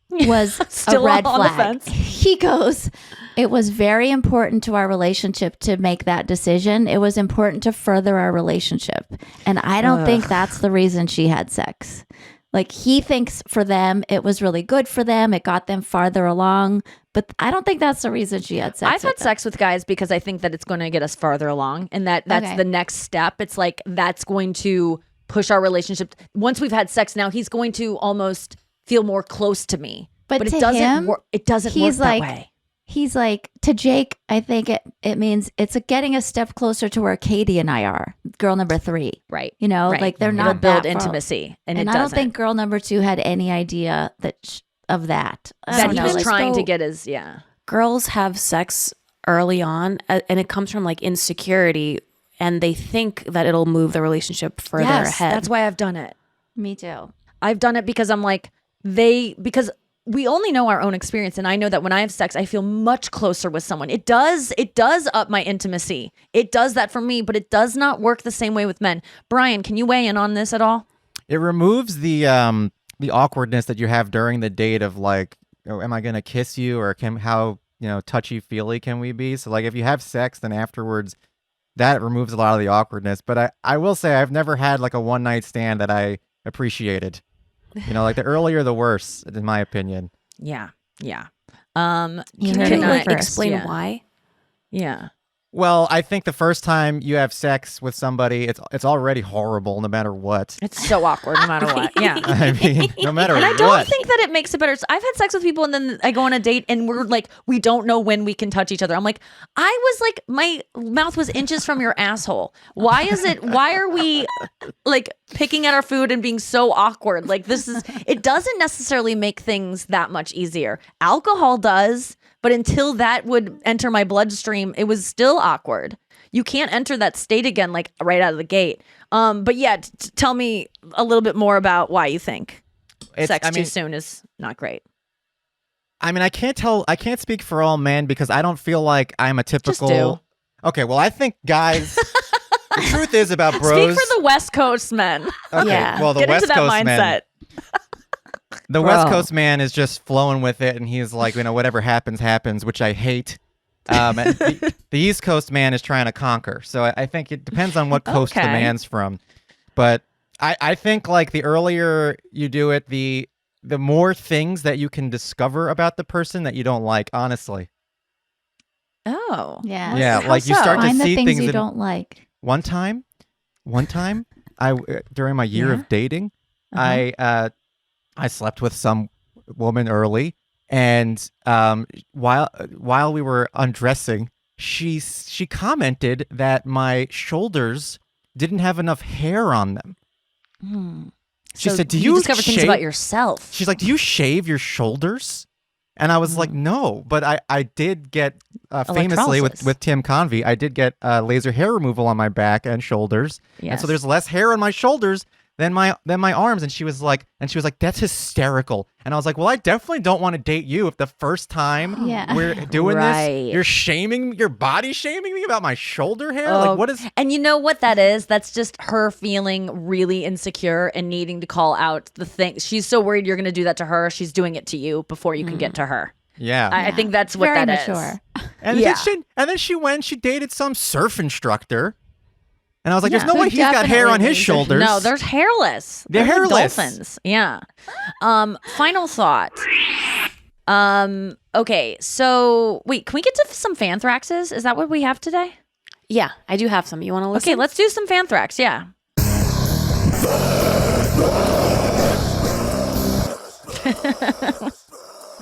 was Still a red on the flag. fence. He goes, it was very important to our relationship to make that decision. It was important to further our relationship. And I don't think that's the reason she had sex. Like, he thinks for them, it was really good for them. It got them farther along. But I don't think that's the reason she had sex. I've had sex with guys because I think that it's going to get us farther along. And that's the next step. It's like, that's going to push our relationship. Once we've had sex now, he's going to almost feel more close to me. But it doesn't work. It doesn't work that way. He's like, to Jake, I think it means it's getting a step closer to where Katie and I are, girl number 3. Right. You know, right. like they're It'll not build that far. intimacy. And it I doesn't. don't think girl number 2 had any idea of that. That he was trying to get his, Girls have sex early on and it comes from like insecurity and they think that it'll move the relationship further ahead. That's why I've done it. Me too. I've done it because I'm like, because we only know our own experience. And I know that when I have sex, I feel much closer with someone. It does up my intimacy. It does that for me, but it does not work the same way with men. Brian, can you weigh in on this at all? It removes the awkwardness that you have during the date of like, oh, am I going to kiss you, or how touchy-feely can we be? So like if you have sex, then afterwards, that removes a lot of the awkwardness. But I will say I've never had like a one-night stand that I appreciated. Like the earlier the worse, in my opinion. Yeah. You Can heard you it like first. explain Yeah. why? Yeah. Well, I think the first time you have sex with somebody, it's already horrible no matter what. It's so awkward no matter what. Yeah. I mean, no matter And I what. don't think that it makes it better. So I've had sex with people and then I go on a date and we're like, we don't know when we can touch each other. I'm like, I was like, my mouth was inches from your asshole. Why are we like picking at our food and being so awkward? Like it doesn't necessarily make things that much easier. Alcohol does, but until that would enter my bloodstream, it was still awkward. You can't enter that state again, like right out of the gate. But yeah, tell me a little bit more about why you think sex too soon is not great. I mean, I can't speak for all men because I don't feel like I'm a typical. Just do. Okay, well, I think guys. The truth is about bros. Speak for the West Coast men. Okay, Yeah. well, the Get West into that Coast mindset. men. The West Coast man is just flowing with it, and he's like, whatever happens, which I hate. And the East Coast man is trying to conquer. So I think it depends on what coast the man's from. But I think like the earlier you do it, the more things that you can discover about the person that you don't like, honestly. Oh. Yeah. Yeah, like you so? start to Find the see things you that- don't like. One time, I during my year of dating, I slept with some woman early, and while we were undressing, she commented that my shoulders didn't have enough hair on them. She said, "Do you discover things shave-" about yourself?" She's like, "Do you shave your shoulders?" And I was like, "No," but I did get famously Electrolysis. with Tim Convey, I did get laser hair removal on my back and shoulders, and so Yes. there's less hair on my shoulders than my arms. And she was like, that's hysterical. And I was like, well, I definitely don't want to date you if the first time we're doing this, you're body shaming me about my shoulder hair. Like, what is? And you know what that is? That's just her feeling really insecure and needing to call out the thing. She's so worried you're going to do that to her. She's doing it to you before you can get to her. Yeah. I think that's what Very that mature. is. And then she went, she dated some surf instructor. And I was like, there's no way he's got hair on his shoulders. No, they're hairless. They're hairless. Dolphins. Yeah. Final thought. Okay, so wait, can we get to some Fanthraxes? Is that what we have today? Yeah, I do have some. You want to listen? Okay, let's do some Fanthrax. Yeah.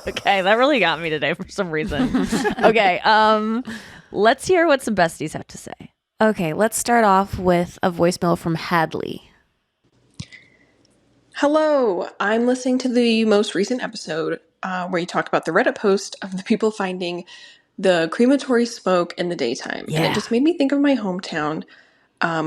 Okay, that really got me today for some reason. Okay, let's hear what some besties have to say. Okay, let's start off with a voicemail from Hadlee. Hello, I'm listening to the most recent episode where you talk about the Reddit post of the people finding the crematory smoke in the daytime. Yeah. And it just made me think of my hometown.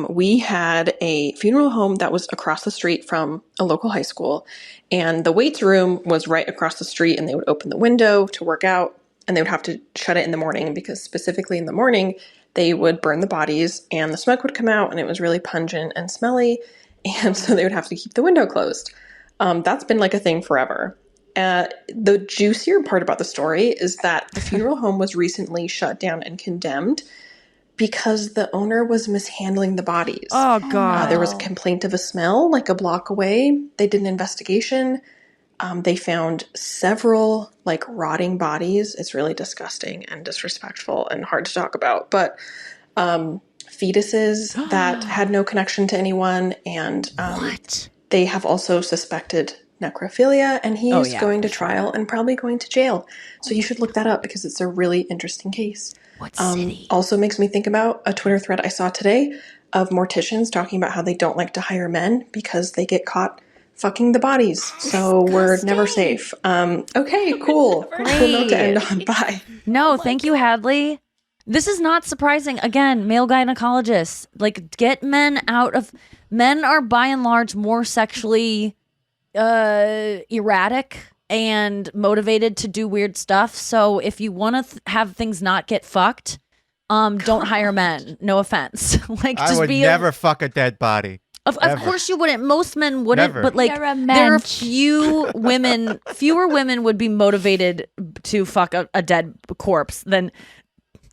We had a funeral home that was across the street from a local high school, and the weights room was right across the street, and they would open the window to work out, and they would have to shut it in the morning because specifically in the morning, they would burn the bodies and the smoke would come out and it was really pungent and smelly. And so they would have to keep the window closed. That's been like a thing forever. The juicier part about the story is that the funeral home was recently shut down and condemned because the owner was mishandling the bodies. Oh, God. There was a complaint of a smell like a block away. They did an investigation. They found several like rotting bodies. It's really disgusting and disrespectful and hard to talk about. But fetuses that had no connection to anyone. And they have also suspected necrophilia. And he is going to trial and probably going to jail. So you should look that up because it's a really interesting case. What city? Also makes me think about a Twitter thread I saw today of morticians talking about how they don't like to hire men because they get caught fucking the bodies. So we're never safe. Okay, cool. Cool note to end on. Bye. No, thank you, Hadlee. This is not surprising. Again, male gynecologists. Like, get men out of... Men are by and large more sexually erratic and motivated to do weird stuff. So if you want to have things not get fucked, don't hire men. No offense. Like, I just would never fuck a dead body. Of course you wouldn't. Most men wouldn't. Never. But like, You're a there are mensch. fewer women would be motivated to fuck a dead corpse than.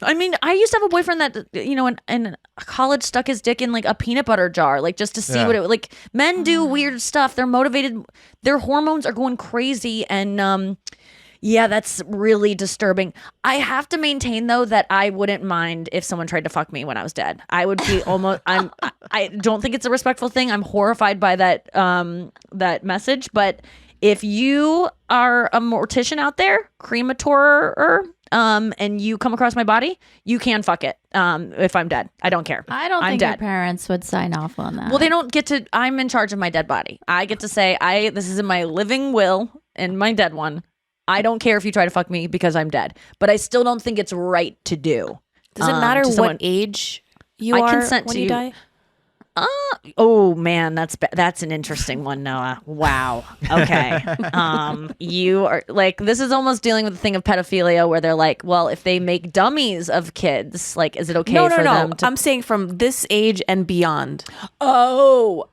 I mean, I used to have a boyfriend that, you know, in college stuck his dick in like a peanut butter jar, like just to see what it like. Men do weird stuff. They're motivated. Their hormones are going crazy, and yeah, that's really disturbing. I have to maintain though that I wouldn't mind if someone tried to fuck me when I was dead. I would be almost. I don't think it's a respectful thing. I'm horrified by that that message. But if you are a mortician out there, crematorer. And you come across my body, you can fuck it. If I'm dead, I don't care. I don't I'm think dead. your parents would sign off on that. Well, they don't get to. I'm in charge of my dead body. I get to say, this is in my living will and my dead one. I don't care if you try to fuck me because I'm dead, but I still don't think it's right to do. Does it matter to what someone- you I are consent when to you you. die? Oh man, that's an interesting one, Noah. Wow. Okay. You are like, this is almost dealing with the thing of pedophilia where they're like, well, if they make dummies of kids, like, is it okay No. for them to? I'm saying from this age and beyond. Oh,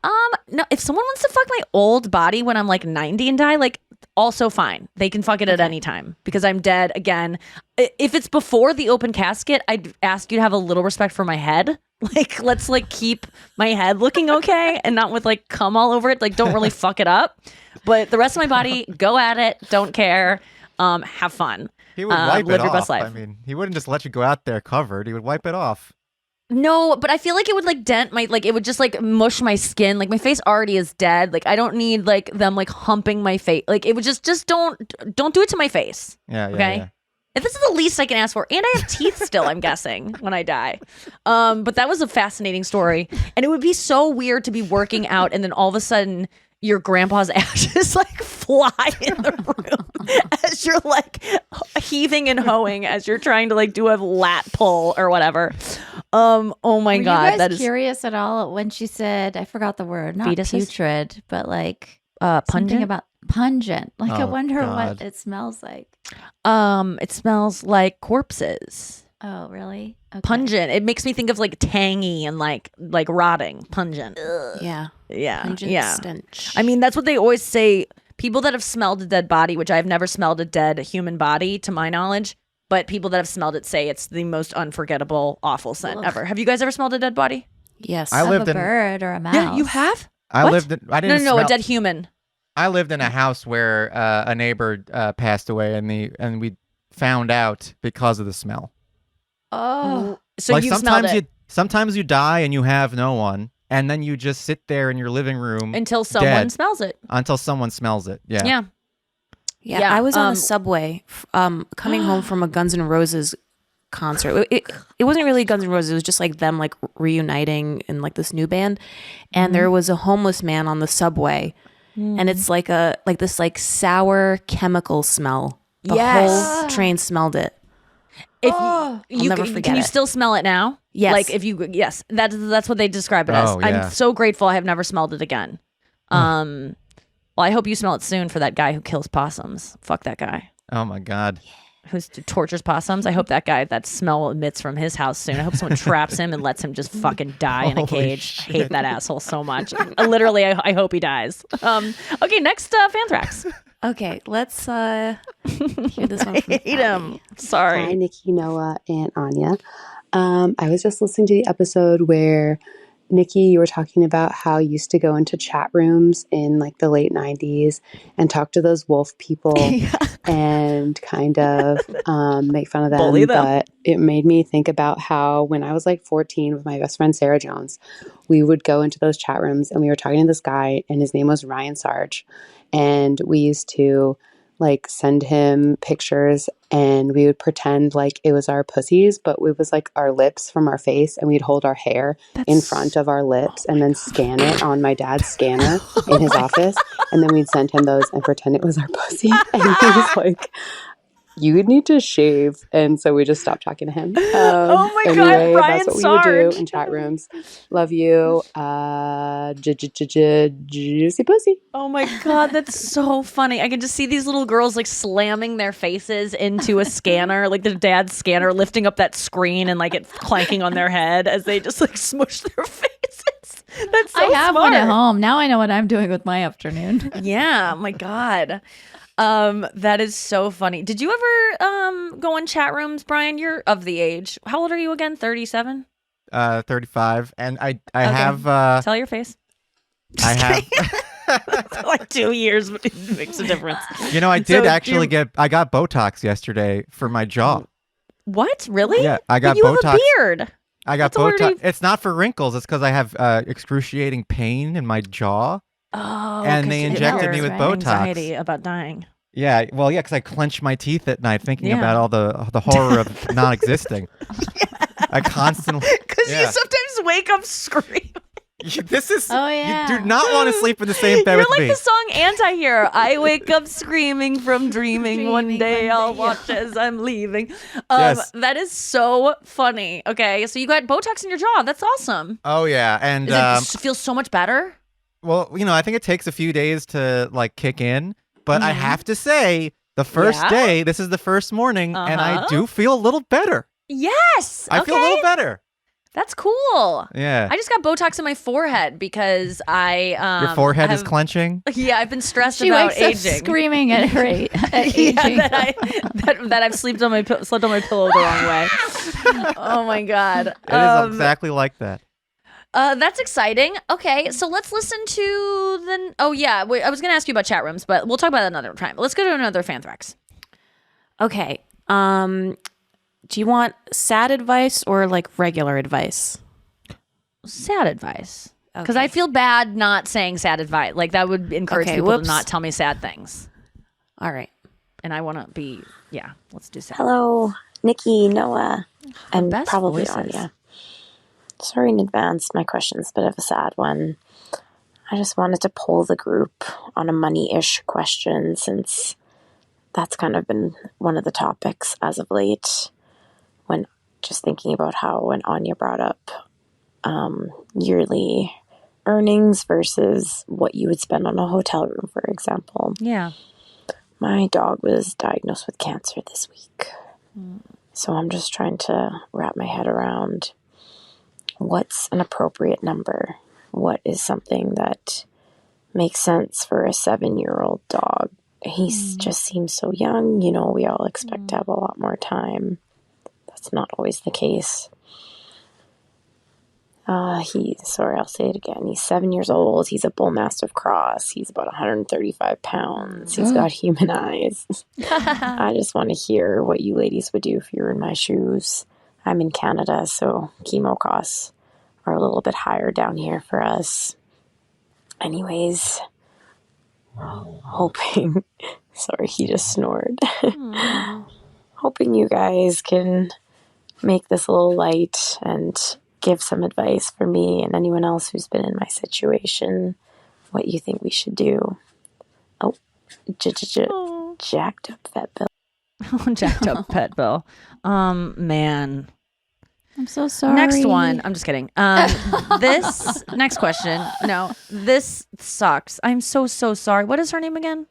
no. If someone wants to fuck my old body when I'm like 90 and die, like, also fine. They can fuck it at any time because I'm dead. Again, if it's before the open casket, I'd ask you to have a little respect for my head. Like, let's like keep my head looking okay and not with like cum all over it. Like, don't really fuck it up. But the rest of my body, go at it. Don't care. Have fun. He would wipe live it your off. best life. I mean, he wouldn't just let you go out there covered. He would wipe it off. No, but I feel like it would like dent my, like it would just like mush my skin. Like my face already is dead. Like I don't need like them like humping my face. Like it would just don't do it to my face. Yeah. Okay. Yeah. If this is the least I can ask for, and I have teeth still, I'm guessing when I die. But that was a fascinating story, and it would be so weird to be working out, and then all of a sudden your grandpa's ashes like fly in the room as you're like heaving and hoeing as you're trying to like do a lat pull or whatever. Oh my Were God. you guys That is curious at all when she said, I forgot the word, not Fetuses? putrid, but like pungent. something about pungent. Like I Oh, wonder God. what it smells like. It smells like corpses. Oh, really? Okay. Pungent. It makes me think of like tangy and like rotting. Pungent. Yeah. Yeah. Pungent Yeah. stench. I mean, that's what they always say. People that have smelled a dead body, which I've never smelled a dead human body to my knowledge, but people that have smelled it say it's the most unforgettable, awful scent ever. Have you guys ever smelled a dead body? Yes. I Of lived a in. bird or a mouse. Yeah, you have? I What? lived. I No, didn't. no, a smell- dead human. I lived in a house where a neighbor passed away, and we found out because of the smell. Oh, So like you've smelled it sometimes you die and you have no one, and then you just sit there in your living room until someone dead. smells it. until someone smells it. Yeah. Yeah. Yeah, Yeah, I was on a subway coming home from a Guns N' Roses concert. It wasn't really Guns N' Roses. It was just like them like reuniting in like this new band. And there was a homeless man on the subway. And it's like this like sour chemical smell. The Yes. whole train smelled it. If I'll never forget can you it. still smell it now? Yes. Like if you that's what they describe it as. Oh, yeah. I'm so grateful I have never smelled it again. Well, I hope you smell it soon for that guy who kills possums. Fuck that guy. Oh my God. Who tortures possums. I hope that guy, that smell emits from his house soon. I hope someone traps him and lets him just fucking die in a Holy cage. I hate shit. that asshole so much. Literally, I hope he dies. Okay, next, Fanthrax. Okay, let's hear this one. I From hate him. Sorry. Hi, Nikki, Noah, and Anya. I was just listening to the episode where Nikki, you were talking about how you used to go into chat rooms in like the late 90s and talk to those wolf people and kind of make fun of them. Bully them. But it made me think about how when I was like 14 with my best friend Sarah Jones, we would go into those chat rooms and we were talking to this guy and his name was Ryan Sarge. And we used to like send him pictures and we would pretend like it was our pussies, but it was like our lips from our face and we'd hold our hair in front of our lips and then scan it on my dad's scanner in his office. And then we'd send him those and pretend it was our pussy. And he was like, you would need to shave. And so we just stopped talking to him. Oh my God, anyway, Ryan that's what we Sarge. would do in chat rooms. Love you. Juicy pussy. Oh my God, that's so funny. I can just see these little girls like slamming their faces into a scanner, like their dad's scanner, lifting up that screen and like it clanking on their head as they just like smush their faces. That's so I have smart. one at home. Now I know what I'm doing with my afternoon. Yeah, my God. That is so funny. Did you ever go in chat rooms, Brian? You're of the age. How old are you again? 37? 35, and I have Tell your face. I have Like 2 years makes a difference. you know I did So actually I got Botox yesterday for my jaw. What? Really? Yeah, I got But you Botox. have a beard. I got That's already- Botox. It's not for wrinkles. It's because I have excruciating pain in my jaw. Oh, And they 'cause injected your me with anxiety Botox. about dying. Yeah, well, yeah, because I clench my teeth at night thinking Yeah. about all the horror of non-existing. I constantly. Because Yeah. you sometimes wake up screaming. This is. Oh, yeah. You do not want to sleep in the same bed You're with like me. the song Anti-Hero. I wake up screaming from dreaming. One Dreaming day one I'll day. watch as I'm leaving. Yes. That is so funny. Okay, so you got Botox in your jaw. That's awesome. Oh yeah, and Does it feel so much better? well, you know, I think it takes a few days to like kick in, but I have to say, the first Yeah? day, this is the first morning, and I Uh-huh. do feel a little better. Yes. I feel a little better. That's cool. Yeah. I just got Botox in my forehead because I Your forehead is have- clenching. Yeah, I've been stressed She about wakes up aging. screaming at her at Yeah, aging. that I've slept on my pillow the wrong way. Oh my God. It is exactly like that. That's exciting. Okay, so let's listen to the. Oh yeah, I was gonna ask you about chat rooms, but we'll talk about that another time. Let's go to another Fanthrax. Okay. Do you want sad advice or like regular advice? Sad advice, because Okay. I feel bad not saying sad advice. Like that would encourage Okay, people whoops. to not tell me sad things, All right. and I want to be. Yeah, let's do sad. Hello, Nikki, Noah, and best probably voices. Anya. Sorry in advance, my question's a bit of a sad one. I just wanted to poll the group on a money-ish question since that's kind of been one of the topics as of late. When just thinking about how when Anya brought up yearly earnings versus what you would spend on a hotel room, for example. Yeah. My dog was diagnosed with cancer this week. So I'm just trying to wrap my head around what's an appropriate number. What is something that makes sense for a 7-year-old dog? He just seems so young. You know, we all expect to have a lot more time. That's not always the case. Sorry, I'll say it again. He's 7 years old. He's a bull mastiff cross. He's about 135 pounds. He's got human eyes. I just want to hear what you ladies would do if you were in my shoes. I'm in Canada, so chemo costs are a little bit higher down here for us. Anyways, hoping, sorry, he just snored. Hoping you guys can make this a little light and give some advice for me and anyone else who's been in my situation, what you think we should do. Oh, jacked up vet bill. Jacked up pet bill. Man. I'm so sorry. Next one. I'm just kidding. This next question. No, this sucks. I'm so sorry. What is her name again?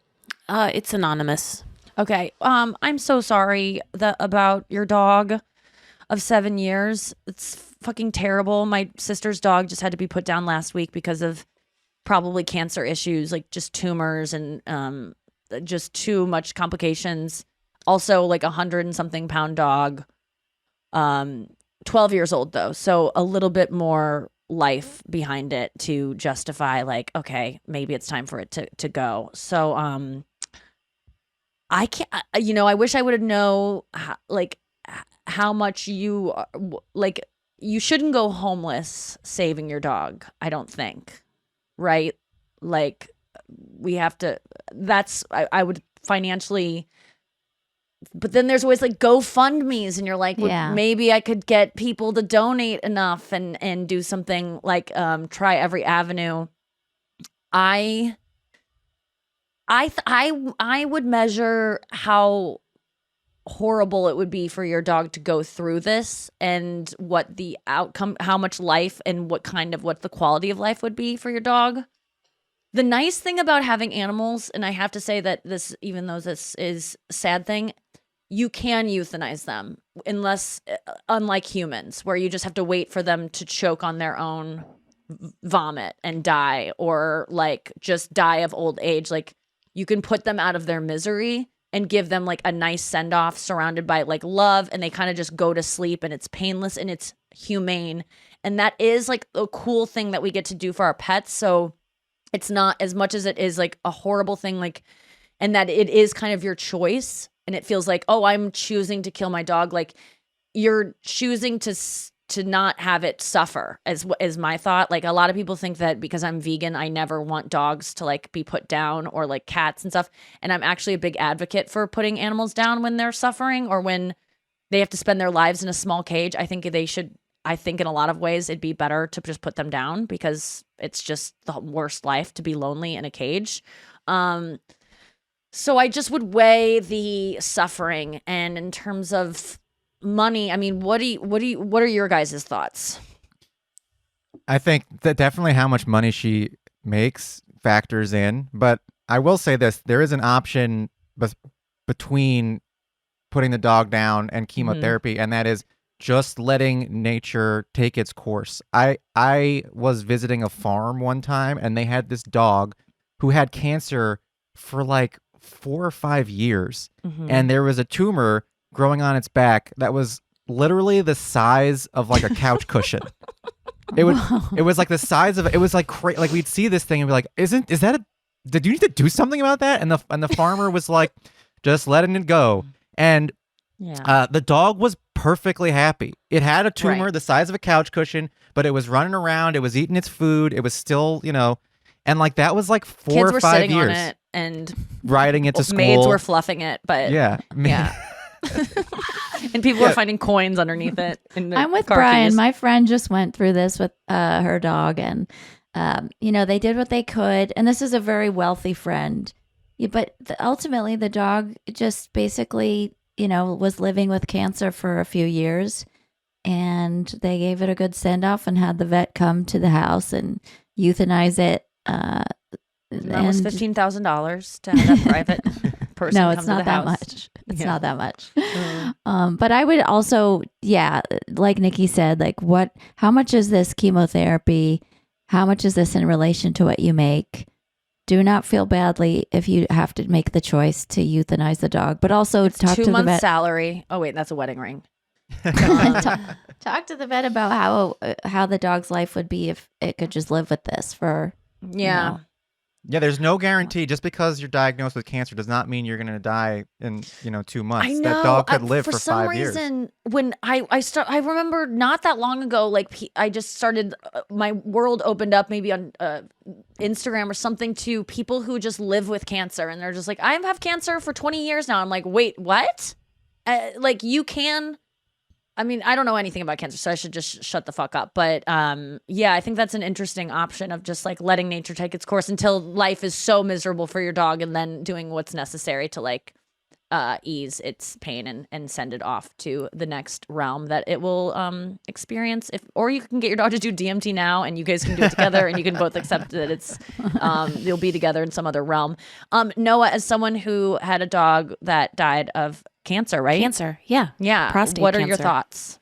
It's anonymous. Okay. I'm so sorry about your dog of 7 years. It's fucking terrible. My sister's dog just had to be put down last week because of probably cancer issues, like just tumors and just too much complications. Also, like 100 and something pound dog. 12 years old though, so a little bit more life behind it to justify like, okay, maybe it's time for it to go. So I can't, I wish I would have known how much you like. You shouldn't go homeless saving your dog, I don't think, right? Like we have to, I would financially, but then there's always like GoFundMe's and you're like, well, maybe I could get people to donate enough and do something like try every avenue. I would measure how horrible it would be for your dog to go through this and what the outcome, how much life and what the quality of life would be for your dog. The nice thing about having animals, and I have to say that this, even though this is a sad thing, you can euthanize them unlike humans where you just have to wait for them to choke on their own vomit and die or like just die of old age. Like you can put them out of their misery and give them like a nice send off surrounded by like love, and they kind of just go to sleep and it's painless and it's humane. And that is like a cool thing that we get to do for our pets. So it's not as much as it is like a horrible thing, like, and that it is kind of your choice. And it feels like, oh, I'm choosing to kill my dog. Like you're choosing to not have it suffer is my thought. Like a lot of people think that because I'm vegan, I never want dogs to like be put down or like cats and stuff. And I'm actually a big advocate for putting animals down when they're suffering or when they have to spend their lives in a small cage. I think in a lot of ways it'd be better to just put them down because it's just the worst life to be lonely in a cage. So I just would weigh the suffering, and in terms of money, I mean, what are your guys' thoughts? I think that definitely how much money she makes factors in, but I will say this, there is an option between putting the dog down and chemotherapy, and that is just letting nature take its course. I was visiting a farm one time, and they had this dog who had cancer for like 4 or 5 years, and there was a tumor growing on its back that was literally the size of like a couch cushion. It was like the size of it was like like we'd see this thing and be like, did you need to do something about that? And the farmer was like, just letting it go. And the dog was perfectly happy. It had a tumor the size of a couch cushion, but it was running around, it was eating its food, it was still, and like that was like 4 Kids or were 5 sitting years. on it and riding it to school. Maids were fluffing it, but yeah. And people were finding coins underneath it. I'm with Brian. Keys. My friend just went through this with her dog, and they did what they could. And this is a very wealthy friend, but ultimately the dog just basically was living with cancer for a few years, and they gave it a good send off and had the vet come to the house and euthanize it. That was $15,000 to have that private person. No, come it's to not the that house. much. It's not that much. But I would also, like Nikki said, like how much is this chemotherapy? How much is this in relation to what you make? Do not feel badly if you have to make the choice to euthanize the dog, but also talk 2 to the months vet. salary. Oh wait, that's a wedding ring. Talk to the vet about how the dog's life would be if it could just live with this for Yeah. Yeah, there's no guarantee. Just because you're diagnosed with cancer does not mean you're going to die in 2 months. I know. That dog could live for some 5 years. reason, when I remember not that long ago, like I just started, my world opened up maybe on Instagram or something to people who just live with cancer, and they're just like, I have cancer for 20 years now. I'm like, wait, what? Like you can. I mean, I don't know anything about cancer, so I should just shut the fuck up. But I think that's an interesting option of just like letting nature take its course until life is so miserable for your dog, and then doing what's necessary to like ease its pain and send it off to the next realm that it will experience. Or you can get your dog to do DMT now, and you guys can do it together, and you can both accept that it's you'll be together in some other realm. Noah, as someone who had a dog that died of cancer, right? Cancer, yeah. Yeah. Prostate What are cancer. your thoughts?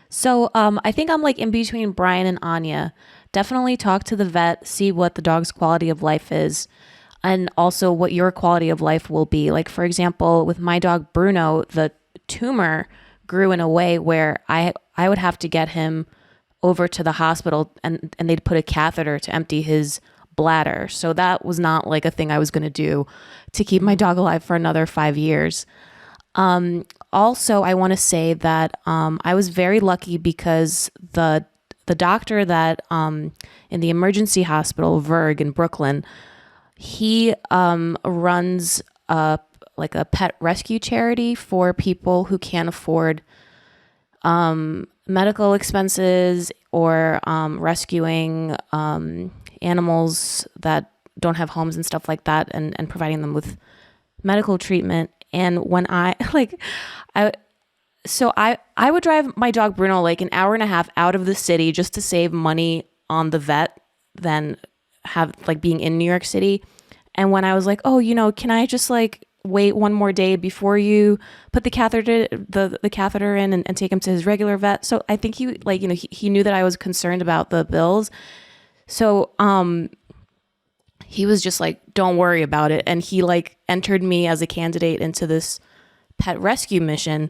So I think I'm like in between Brian and Anya. Definitely talk to the vet, see what the dog's quality of life is, and also what your quality of life will be. Like, for example, with my dog Bruno, the tumor grew in a way where I would have to get him over to the hospital and they'd put a catheter to empty his bladder. So that was not like a thing I was going to do to keep my dog alive for another 5 years. Also, I want to say that I was very lucky because the doctor that in the emergency hospital, Verg in Brooklyn, he runs like a pet rescue charity for people who can't afford medical expenses or rescuing animals that don't have homes and stuff like that, and providing them with medical treatment. And when I would drive my dog Bruno like an hour and a half out of the city just to save money on the vet than have like being in New York City. And when I was like, oh, can I just like wait one more day before you put the catheter in and take him to his regular vet? So I think he knew that I was concerned about the bills. So he was just like, don't worry about it. And he like entered me as a candidate into this pet rescue mission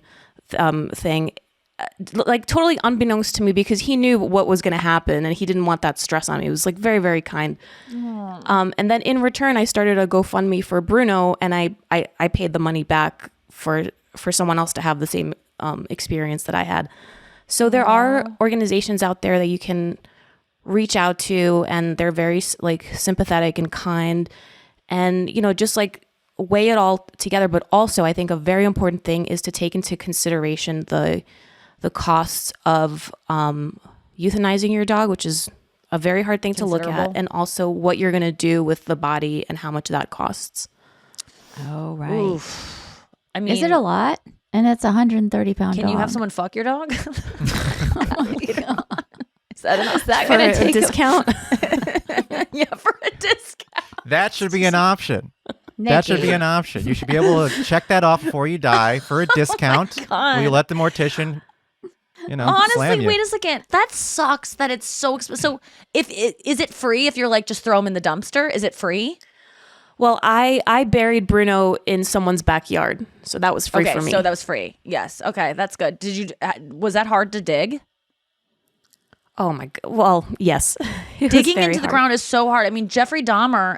thing, like totally unbeknownst to me, because he knew what was going to happen and he didn't want that stress on me. He was like very, very kind. And then in return, I started a GoFundMe for Bruno, and I paid the money back for someone else to have the same experience that I had. So there are organizations out there that you can reach out to, and they're very like sympathetic and kind, and just like weigh it all together. But also I think a very important thing is to take into consideration the costs of euthanizing your dog, which is a very hard thing to look at, and also what you're going to do with the body and how much that costs. Oh, right. Oof. I mean, is it a lot? And it's 130-pound Can dog. you have someone fuck your dog? Oh my God. Is that For going to a take discount? Yeah, for a discount. That should be an option. That should be an option. You should be able to check that off before you die for a discount. God. Will you let the mortician, slam Honestly, you? wait a second. That sucks that it's so expensive. So is it free if you're like just throw him in the dumpster? Is it free? Well, I buried Bruno in someone's backyard, so that was free for me. So that was free. Yes. Okay, that's good. Was that hard to dig? Oh my God. Well, yes. Digging into the ground is so hard. I mean, Jeffrey Dahmer,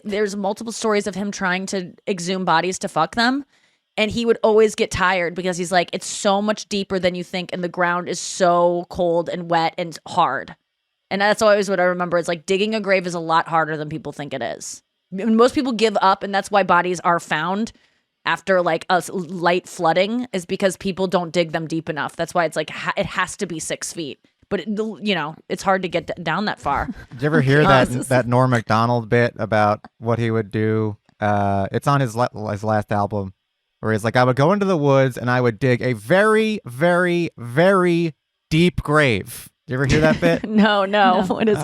there's multiple stories of him trying to exhume bodies to fuck them. And he would always get tired because he's like, it's so much deeper than you think. And the ground is so cold and wet and hard. And that's always what I remember. It's like digging a grave is a lot harder than people think it is. Most people give up. And that's why bodies are found after like a light flooding, is because people don't dig them deep enough. That's why it's like, it has to be 6 feet. But it's hard to get down that far. Did you ever hear that Norm Macdonald bit about what he would do? It's on his last album, where he's like, I would go into the woods and I would dig a very, very, very deep grave. You ever hear that bit? No. What is it?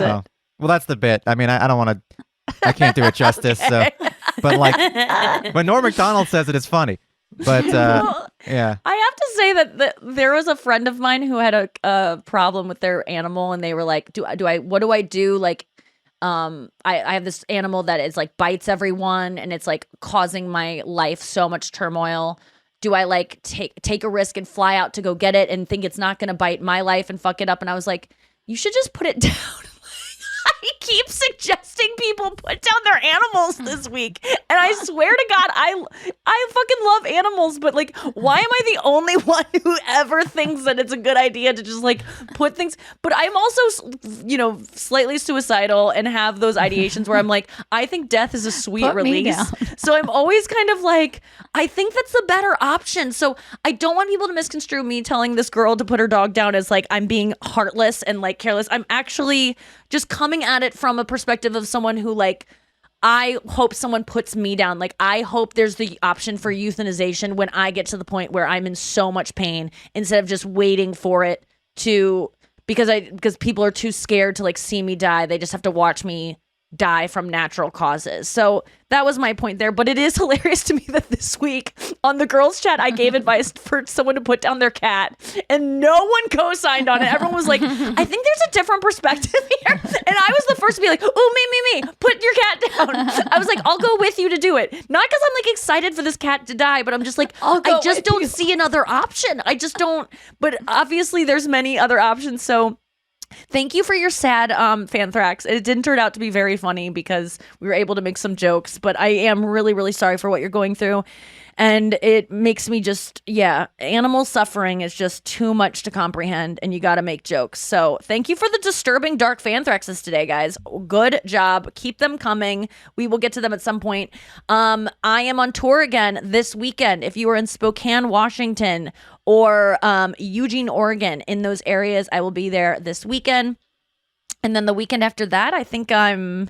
Well, that's the bit. I mean, I don't want to. I can't do it justice. Okay. So, but like, when Norm Macdonald says it, it's funny. But yeah, I have to say that there was a friend of mine who had a problem with their animal, and they were like, what do I do? Like, I have this animal that is like bites everyone, and it's like causing my life so much turmoil. Do I like take a risk and fly out to go get it and think it's not going to bite my life and fuck it up? And I was like, you should just put it down. I keep suggesting people put down their animals this week. And I swear to God, I fucking love animals, but like, why am I the only one who ever thinks that it's a good idea to just like put things? But I'm also, slightly suicidal and have those ideations where I'm like, I think death is a sweet release. So I'm always kind of like, I think that's the better option. So I don't want people to misconstrue me telling this girl to put her dog down as like I'm being heartless and like careless. I'm actually just coming at it from a perspective of someone who like, I hope someone puts me down. Like, I hope there's the option for euthanization when I get to the point where I'm in so much pain instead of just waiting for it to, because people are too scared to like see me die. They just have to watch me die from natural causes. So that was my point there. But it is hilarious to me that this week on the girls chat, I gave advice for someone to put down their cat and no one co-signed on it. Everyone was like, I think there's a different perspective here. And I was the first to be like, oh, me, put your cat down. I was like, I'll go with you to do it. Not because I'm like excited for this cat to die, but I'm just like, I just don't see another option. I just don't. But obviously there's many other options. So thank you for your sad Fanthrax. It didn't turn out to be very funny because we were able to make some jokes, but I am really, really sorry for what you're going through. And it makes me just, animal suffering is just too much to comprehend, and you got to make jokes. So thank you for the disturbing dark Fanthraxes today, guys. Good job. Keep them coming. We will get to them at some point. I am on tour again this weekend. If you are in Spokane, Washington, or Eugene, Oregon, in those areas, I will be there this weekend. And then the weekend after that, I think I'm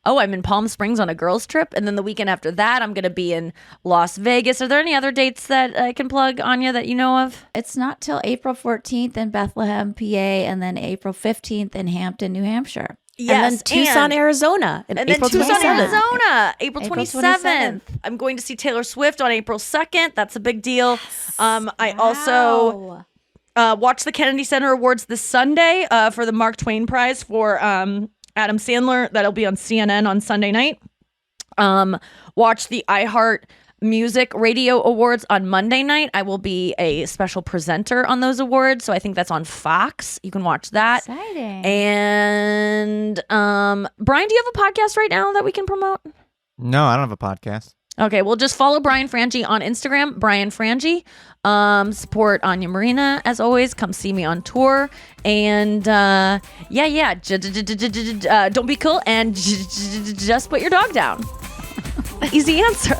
in Palm Springs on a girls trip. And then the weekend after that, I'm going to be in Las Vegas. Are there any other dates that I can plug, Anya, that you know of? It's not till April 14th in Bethlehem, PA, and then April 15th in Hampton, New Hampshire. Yes, and then Tucson, Arizona. And then Tucson, Arizona, April 27th. I'm going to see Taylor Swift on April 2nd. That's a big deal. Yes. I also watched the Kennedy Center Awards this Sunday for the Mark Twain Prize for Adam Sandler. That'll be on CNN on Sunday night. Watch the iHeart Music Radio Awards on Monday night. I will be a special presenter on those awards, so I think that's on Fox. You can watch that. Exciting. And Brian, do you have a podcast right now that we can promote? No, I don't have a podcast. Okay, well, just follow Brian Frange on Instagram, Brian Frange. Support Anya Marina, as always. Come see me on tour. And don't be cool and just put your dog down. Easy answer.